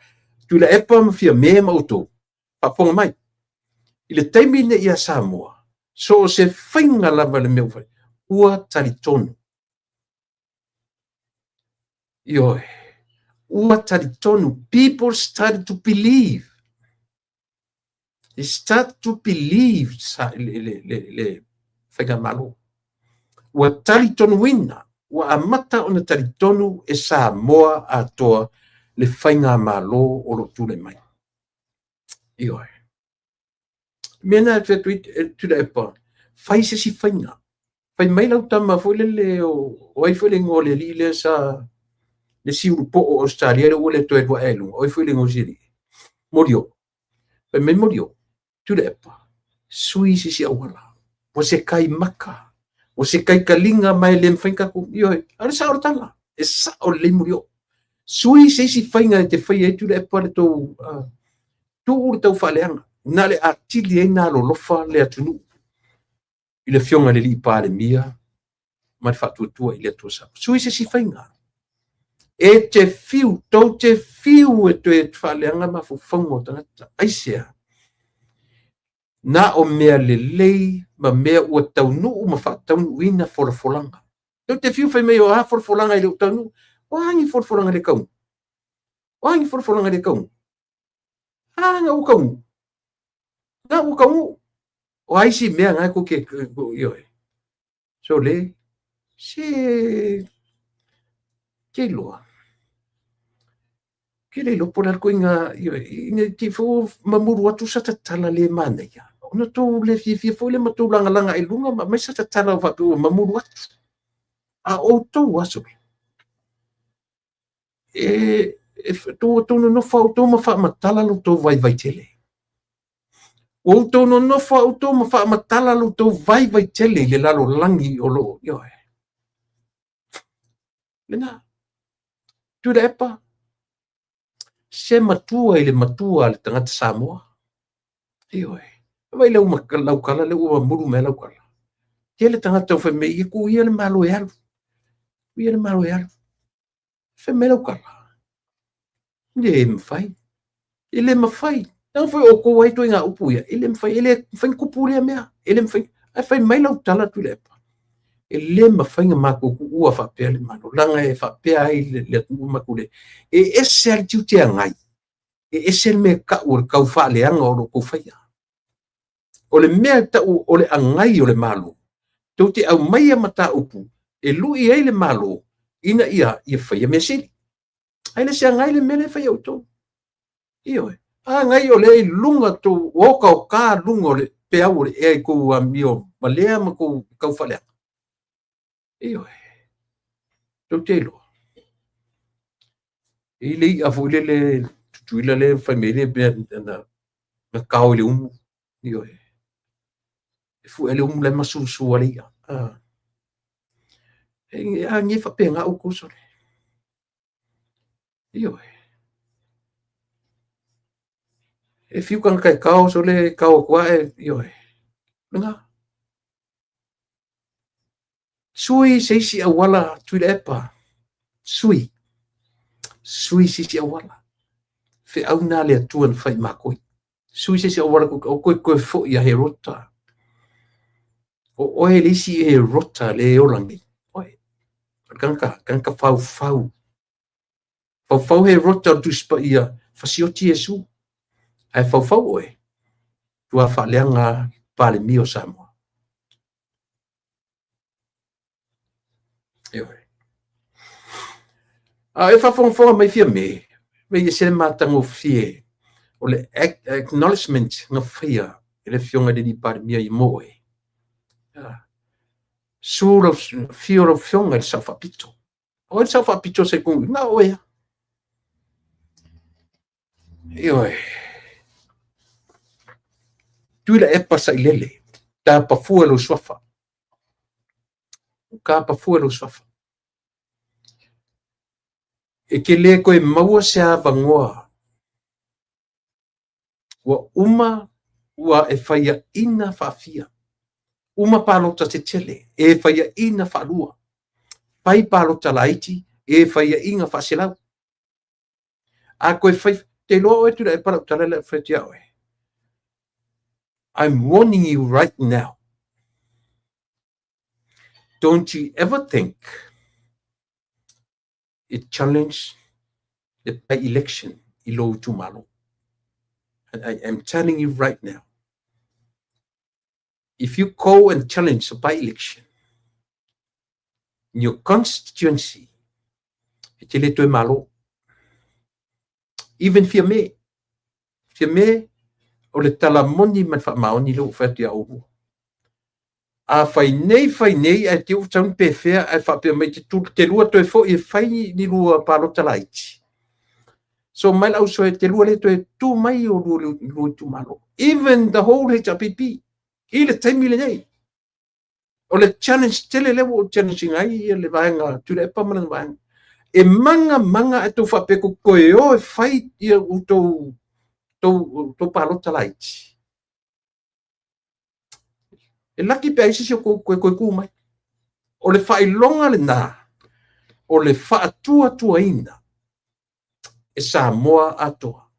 tu la epa mawhia mea mautou. Paponga mai. I le taimi ne ia Samoa, so se whainga lava le meu whai, ua tari tonu. Ua tari tonu. People started to believe. They start to believe le whainga malo. Ua tari tonu wina, ua amata o na tari tonu e Samoa atoa le whainga malo o lo tule mai. Mena tu le epa. Fai se si whainga. Fai mai lau tama foi le o ai foi le ngole li le sa le si urupo o Australia le ule to edwa elu. O ai foi le ngoziri. Morio. Fai mai morio. Tu le epa. Sui si awala. O se kai maka. O se kai kalinga mai le mwhainga ku. Ara sa ortala. E sa o le morio. Sui se si whainga te whai e tu le epa le tau tu uru tau whaleanga. Na le atili e nga lo lofa le atunu. I le fionga le li pāle mia. Ma le whatuatua i le atua sa. Sui se si whainga. E te fiu, tau te fiu e tu e whaleanga ma fuwhango tangata. Aisea. Na o mea le lei, ma mea ua tau nuu ma whatau nuu ina wholafolanga. Tau te fiu whai mei o a wholafolanga i le tau nuu. O hangi wholafolanga le kaungu. O hangi wholafolanga le kaungu. Hanga o kaungu. Nga o kaungu. O aisi mea ngai ko ke so le se ke loa. Ke le lo polar ko inga ine ti fo mamuru atu sa tala le mana ya. Ona to le fi fo le matu langa langa i lunga ma sa tala va mamuru atu. a outou aso tu no fa outou ma fa matala lo to vai tele outou no fa outou ma fa matala lo to vai tele le lalo langi o lo yo lena tu le pa se matua ile matua le tangata Samoa io vai le uma lau kala le uma muru me lau kala ke le tangata fe me i ku ia le malo fe me lau kala le mfai ile mafai não foi o ko ai to nga upu ia ile mfai ile fai kupu le mea ile mfai ai fai mai lau tala tu le pa ele mafai nga mako ku ua fa pe le malo langa e fa pe ai le tu makule esse al tiu te ngai esse me ka ur ka fa le anga o ko fai o le mea ta o le angai o le malo tau te au mai mata upu lui ai le malo ina ia fai me sili ai le se angai le mele fai auto io ngai o le lunga tu oka o ka lunga o le pe au le e ko mio malea ma ko ka fa le io tau te lo ile a fu le tu le família na ka o le io fu ele le masusu ali ngi fa pe nga o ko so io e fiu kan kai kao so le kao kwa io nga sui se awala tu le pa sui se awala fe au na le tuan fai makoi sui se awala ko fo ia herota o ele si e rota le olangi oi kan ka fau he rota tu spa ia fasioti esu ai fau oe tua fa leanga pale mio Samoa e fa fon mai fia me se matango fie o le acknowledgement nga fia ele fionga de di pale mio i moe sura fio fionga el safapito o el safapito se kungi na oe tuila e pasa ilele ta pa fuelo swafa ka pa fuelo swafa e ke le ko e maua se a bangoa wa e faia ina fafia uma palota te tele e faia ina falua pai palota laiti e faia inga faselau a ko e fai te lo e tu e palota le fetia oe I'm warning you right now. Don't you ever think it challenged the election ilo tumalo. And I am telling you right now. If you go and challenge the by-election in your constituency, itile to malo. Even fia me o le talamoni man fa maoni lo fati au a fai nei a te utan pe fe a fa pe mai te lua to fo e fai ni lua palo talaiti so mai au so te lua le to tu mai o lu tu malo even the whole HPP ile 10 million nei o le challenge tele le o challenge ngai le vanga tu le pa mana vanga e manga e to fa pe ko e fai ia u to palo talaiti e laki pe ai sisi ko mai o le fai longa le na o le fa tua ina e Samoa atoa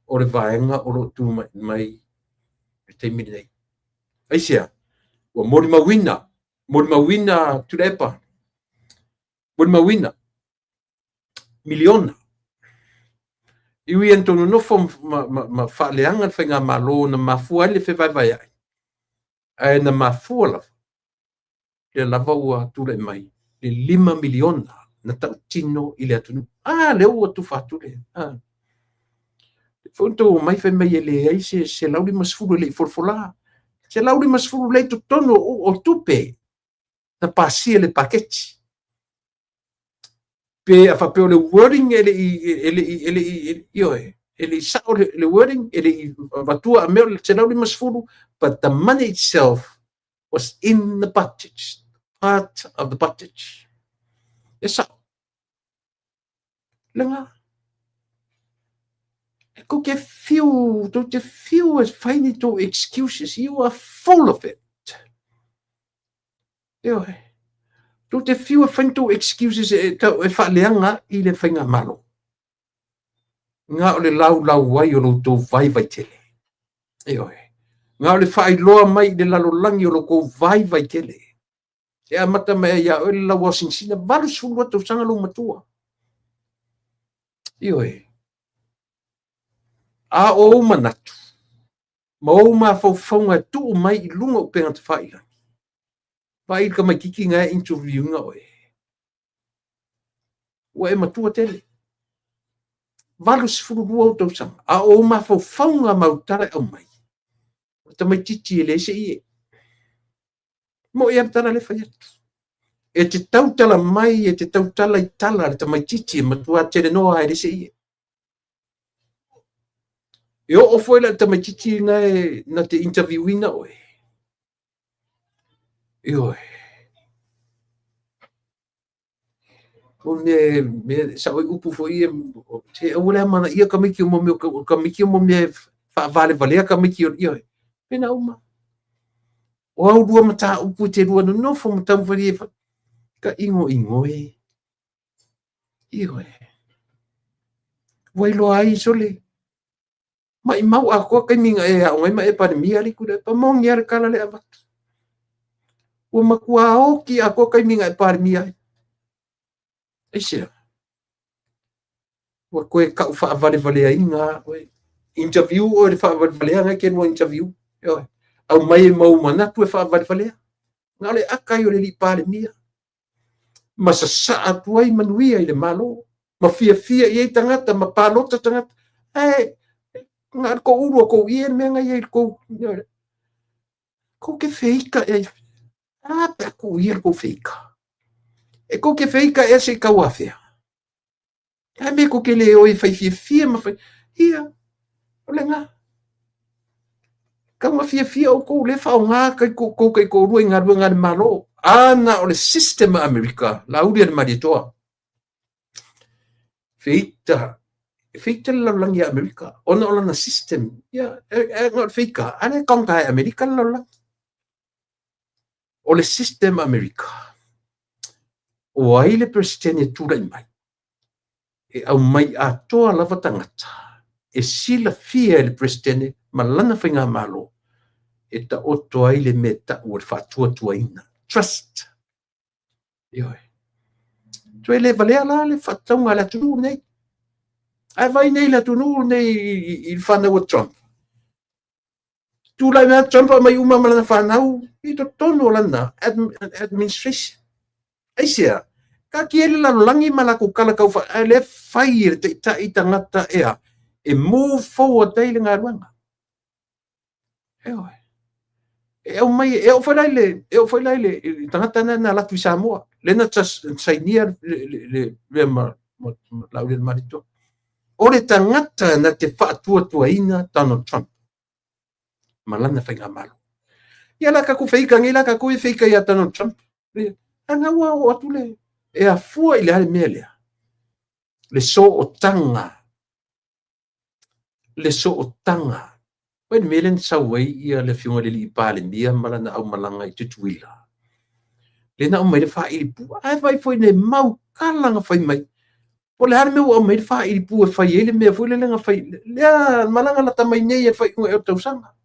o le vaenga o lo tu mai e te mini nei ai sia o mori mawina tu lepa mori mawina miliona iwi antono no fo ma fa leanga fa nga malo na mafua le fe vai ai na mafua le lava ua tu le mai le 5 miliona na tino ile atunu le ua tu fatu le fonto mai fe mai le ai se lauli masfulu le forfola se lauli masfulu le to tono o tupe na pasia le paketi. Pe a whapeo le wording ele sao le wording, ele watua a meo le te lauri masfuru, but the money itself was in the budget, part of the budget. E sao. Lenga. Ko ke few, to te few is finding to excuses. You are full of it. Yo. To te few finding to excuses e whaleanga I le whainga malo. Nga o le lau wai o lo tō vai tele. Yo. Nga o le whai loa mai le lalo langi o lo ko vai tele. E a mata mea ia o le lau asinsina valu sulu atu sanga lo matua. Yo. A o manatu. Ma o ma faufaunga tu mai I lunga o penga te whaila. Pai ka mai kiki nga interview nga oe. Ua e matua tele. Valu sifuru rua o tausanga. A o ma faufaunga mautara au mai. O ta mai titi e le se ie. Mo e amtara le whaiatu. E te tautala mai, e te tautala I tala le ta mai titi e matua tele noa e le se ie. E o foi la ta mai titi nga e na te interviewina oe. Io. O me sa o upu foi te o le mana ia ka miki mo me fa vale ka miki io. Pena uma. O au dua mata upu te dua no fo mata foi ka ingo e. Io. Vai lo ai sole. Mai mau a ko ka minga e o mai e pa mi ali ku pa mong yar kala le avat. O makua o ki a ko ka minga e pa mi ai. Ese. Wa koe ka ufa vale inga interview o le fa vale nga ke no interview. Yo. Au mai mau mana tu fa vale. Ngale akai o le li pa le mia. Masa sa atu ai manuia I le malo. Ma fia I tangata ma palota tangata. Nga ko uro ko ien me nga I ko ke feika e pa ko ien ko feika. E ko ke feika e se kawafia. Ai me ko ke le oi fai fia ma fai. Ia. Ole nga. Ka ma fia o ko le fa nga kai ko rua nga malo. Ana o le system America. La uri al maritoa. Feita la lang ya America. Ona ola na system. Ya, ngal feika. Ane kong kai America la lang. O le system America. O ai le presidente tura I mai. E au mai a toa lava tangata. E sila fia le presidente ma lana whainga malo. E ta oto ai le meta ua le whatua tuaina. Trust. Ioi. Tue le valea la le whataunga la tunu nei. Ai vai nei la tunu nei I whanau a Trump. Tūlai mea Trump mai uma malana whanau. I to tono lana administration. Aisia. Ka kiele la langi malako kala kau le fire te tangata ea. E move forward dai le ngā ruanga. Eo. Eo mai, eo whai laile, tangata na latu Samoa. Lena sainia le laure marito. O le tangata na te whaatua ina Donald Trump. Malana whainga malo. Ia la ka ku feika ngila ka ku feika ia Donald Trump. Anga ua o atu le. E a fua I le hale mea lea. Le so o tanga. Le so o tanga. Wen melen sa wai ia le fiunga le li pa le mia malana au malanga I tutuila. Le na o mai le wha iri pu. Ai vai foi ne mau kalanga fai mai. Po le hale mea o mai le wha iri pu e fai ele mea foi le lenga fai. Lea malanga la tamai nei e fai unga e o tausanga.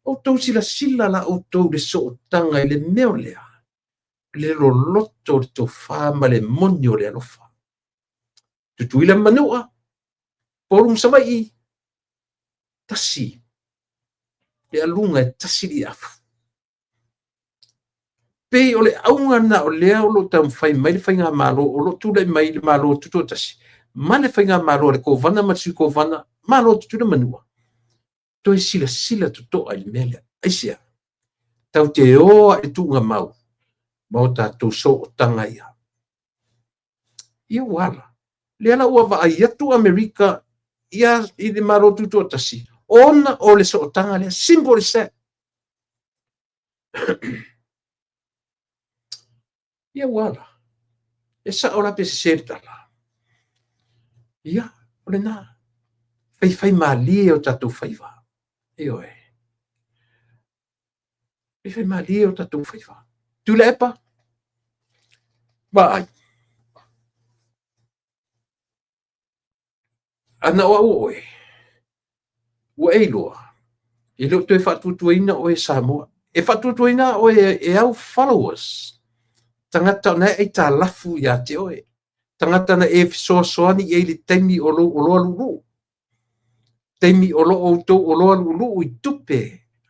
O tau sila la o tau le so o tanga I le mea lea. Le loto le to fama le monio le alofa. Tutuila manua. Porum sama I. Tasi. Le alunga e tasi li afu. Pei o le aunga na o lea o lo tam fai mai le whainga malo o lo tūlai mai le malo tutu tasi. Ma le whainga malo le kovana matsu kovana malo tutu na manua. Toi sila tuto ai le mele. Aisia. Tau te oa e tūnga mau. ma o tātou so o tanga ia. Ia wala. Le ala ua wa ai atu Amerika ia i le marotu tu tasi. Ona o le so o tanga le simple as that. Ia wala. E sa ora pe se tala. Ia, ole na. Fai mali o tātou faiva. Io e. Fai mali o tātou faiva. Tu le epa? Ba ai. Ana o oe. Ua e loa. E leo te whatutuina o e Samoa. E whatutuina o e au followers. Tangata na e tā lafu ia te oe. Tangata na e fisoasoani e li teimi o lo alulu. Teimi o lo o tau o lo alulu i tupe.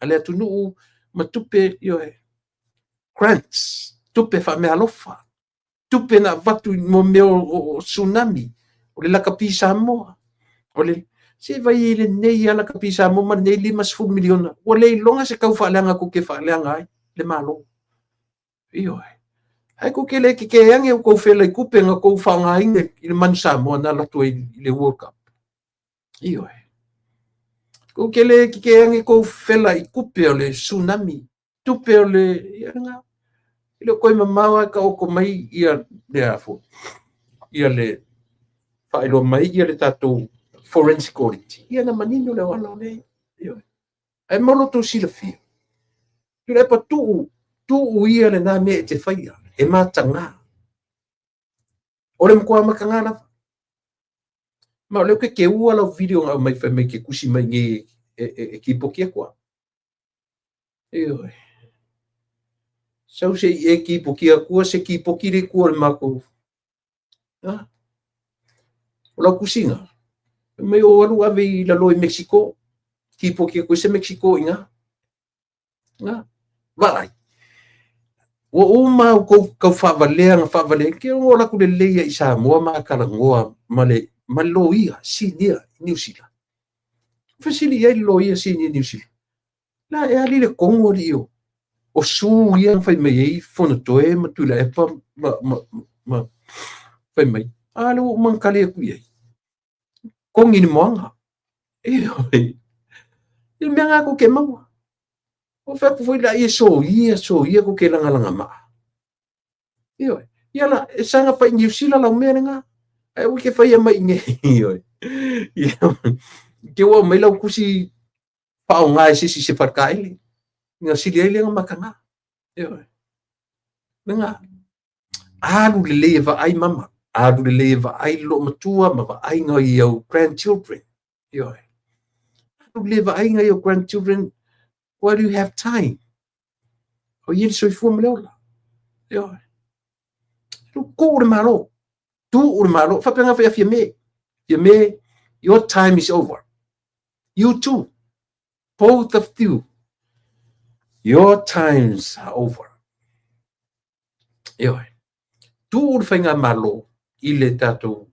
Ale atu nuu ma tupe io e. Grants. Tupe wha mea lofa. Tupe na watu mo meo o tsunami. O le lakapi Samoa. O le se vai le nei ala kapi Samoa ma nei 5 miliona. O le longa se kau whaaleanga ko ke whaaleanga ai. Le malo. Io e. Ai ko ke le ke ange o kou whela i kupe nga kou whaanga inga i le manu Samoa na latu i le World Cup. Io e. Ko ke le ke ange kou whela i kupe o le tsunami. Tupe o le ianga. I le koi mamawa ka oko mai ia le afo. Ia le whaelo mai ia le tatou forensic audit. Ia na manino le wala o le. Io e. Ai mono tō sila fia. Tu le pa tu ia le nā mea te whaia. E mātanga. Ore mkoa makanga na. Ma leo ke ua lau video ngā mai whai mai ke kusi mai nge e kipokia kua. Eo e. Sau se e kipokia kua se kipokire kua le mako. Ha? O lau kusinga. Mai o alu ave i lalo i Mexico. Kipokia kua se Mexico inga. Ha? Vai. O mau kau whavalea ngā whavalea, ke o la ku le leia i Samoa maa karangoa ma loia sinia New Zealand. Fasili ia loia sinia New Zealand. La e ali le kongo li o. O su ia whai mai ei whanatoe ma tula epa ma whai mai. Ale o mankale a kui ei. Kongi ni moanga. E mea ngā ko ke maua. O whaku foi la ia so ia ko ke langa maa. Io e. Ia la, e sanga whai New Zealand lau mea nga. Ai wike whai a mai nge. Io e. Ke ua mai lau kusi pao ngā e sisi se wharkaile. Nga sili ai lenga makanga. Io e. Nga. Alu le lewa ai mama. Alu le lewa ai lo matua ma wa ai ngā i au grandchildren. Io e. Alu le lewa ai ngā i au grandchildren. Why do you have time? O yel so fu mleola. Yo. Tu ko de malo. Tu ur malo. Fa penga fa me. Your time is over. You too. Both of you. Your times are over. Yo. Tu ur fenga malo ile tato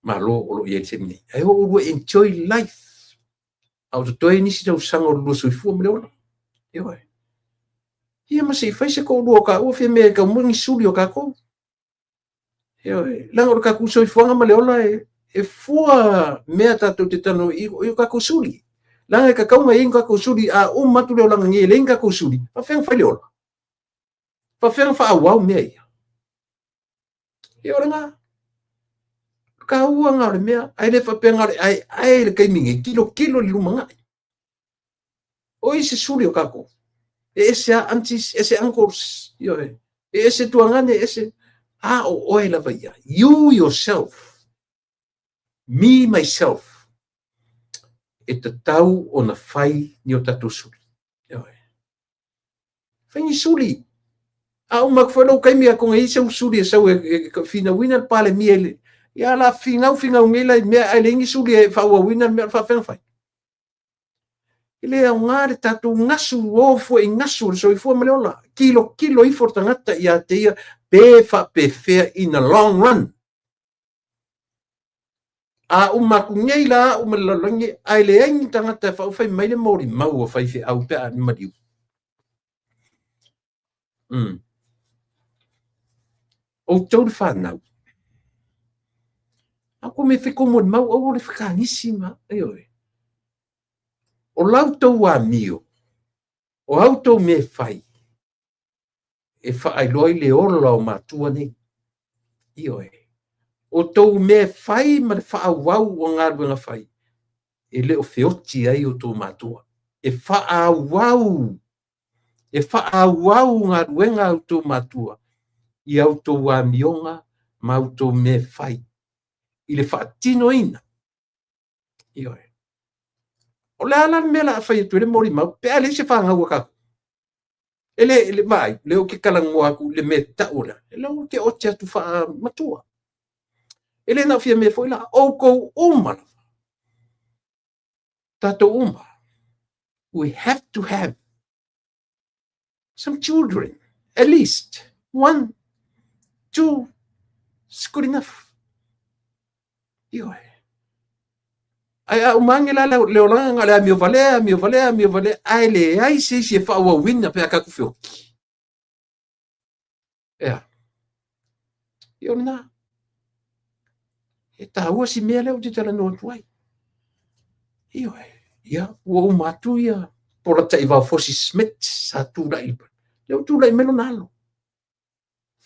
malo o yel semni. I will enjoy life. Au toi nisi tau sanga o lusu i fua mleola. Io e. Ia masi fai se ko lua ka ua fia mea ka mungi suri o ka ko. Io e. Langa o ka kuso i fuanga maleola e fua mea tato te tano i ka kusuri. Langa ka kaunga i ka kusuri a matu leo langa nge le ka kusuri. Pa fenga fai leola. Pa fenga fa awau mea ia. Io langa. Ka ua ngā re mea, ai le whapengare, ai le kaiminge, kilo li lumanga. O ese suri o kako. E ese aunties, ese uncles, yo e. E ese tuangane, ese, o e la vaia. You yourself, me myself, e te tau o na whai ni o tatu suri. Yo e. Whai ni suri. O makwhano kaimia konga isa usuri e sau e whina wina pale miele. Ia la fingau ngela mea ai lengi suri e whaua wina mea whawhenga whai. Ile au ngāre tātou ngasu o fua i ngasu so i fua maleola. Kilo i for tangata ia te ia pe whapewhea in the long run. A umaku ngei la umalalongi ai le aingi tangata whau whai maile mori mau o whai whi au pea ni mariu. O tau le whanau. Ako me whiko mo mau o le whakangisi ma. Oi. O lau tau a mio. O au tau me whai. E whaai le ola o mātua nei. Oi. O tau me whai ma le whaawau o ngā ruenga whai. E le o whioti ai o tau mātua. E whaawau. E whaawau ngā ruenga o tau mātua. I au tau a mionga ma au tau me whai. I le whaatino ina. Oi. O le ala mela whai atu le mori mau. Pea le se whanga ua kaku. Ele mai, le o ke kalangoa aku le me taula. Ele o ke ote atu wha matua. Ele na fia me foi la o kou uma. Tato uma. We have to have some children. At least 1, 2. It's good enough. Io. Ai umangela le olanga le mio vale. Ai le ai se fa wa win pe ka ku fio. Io na. E ta ua si mea leo te tala no tuai. Io ia, ua umatu ia, pora ta iwa fosi smet sa tūra ipa. Leo tūra i melo nalo.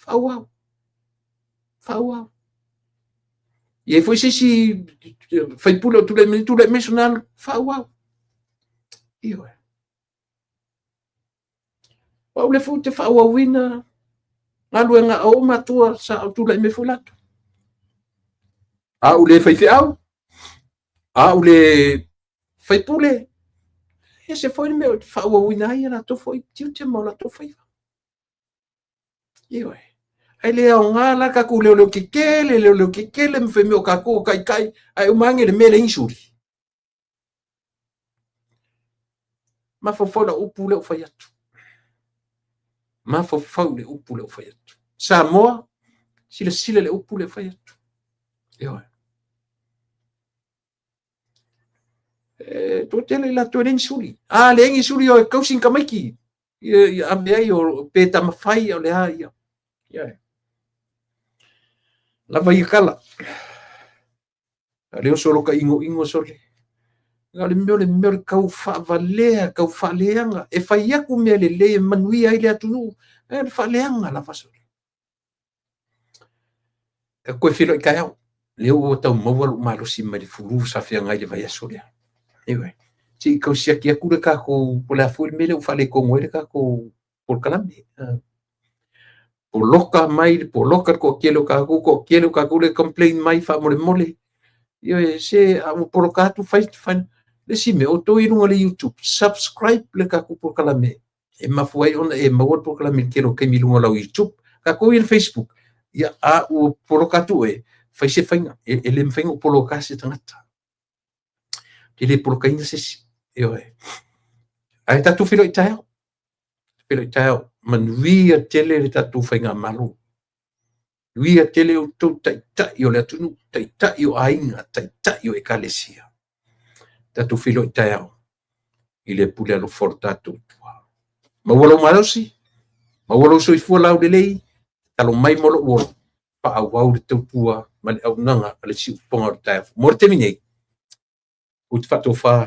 Whauau. Ia foi si fai pula tūra i meso nalo. Whauau. Io Wau le fu te whauau wina. Ngalu e ngā o matua sa tūra i me fulatu. A ule fai au. A ule fai pule. E se foi me fa o wina ia na to foi tiu te mo la to foi. Io ai le o ngala ka ku le kekele me foi me o ka ko kai ai o mangi le mele insuri. Ma fo fo la upule o fai atu. Ma fo fo le upule o fai atu. Samoa sile le upule o fai atu. Io to tele la to insuri. Ah le insuri o kausin kamaki. Ia ame o peta mafai o le ia. Ia. Lava i kala. Leo solo ka ingo sole. Ngale mele kau whaaleanga. E whai aku mea le manui ai le atunu. E whaaleanga lava sole. Ka koe whilo i kai au. Leo o tau maualu malosi mai le furu sa whia ngai le vai asole. Ewe. Si kau siaki aku le kako po la fuil mele u whale kongo le kako por kalame. Po loka mai, po loka ko kielo kako le complain mai fa mole. Yo se a por katu fai le si me o to irunga le YouTube. Subscribe le kako por kalame. E mafuai ona e mawar por kalame kielo ke milunga la YouTube. Kako i Facebook. Ya a o por katu e fai se fainga. Ele mfainga por loka se tangata. Ele por kainga se yo ai tatu filo i tae. Filo i tae. Manui a tele le tatu whainga malu. Nui a tele o tau tai o le atunu, tai o ainga, tai o e kalesia. Tatu filo i tae au. I le pule alo for tatu. Mawalo marosi. Mawalo so i fua lau le lei. Talo mai molo uolo. Pa au au le tau pua. Male au nanga. Ale si uponga o tae. Morte minei. Ut fato fa.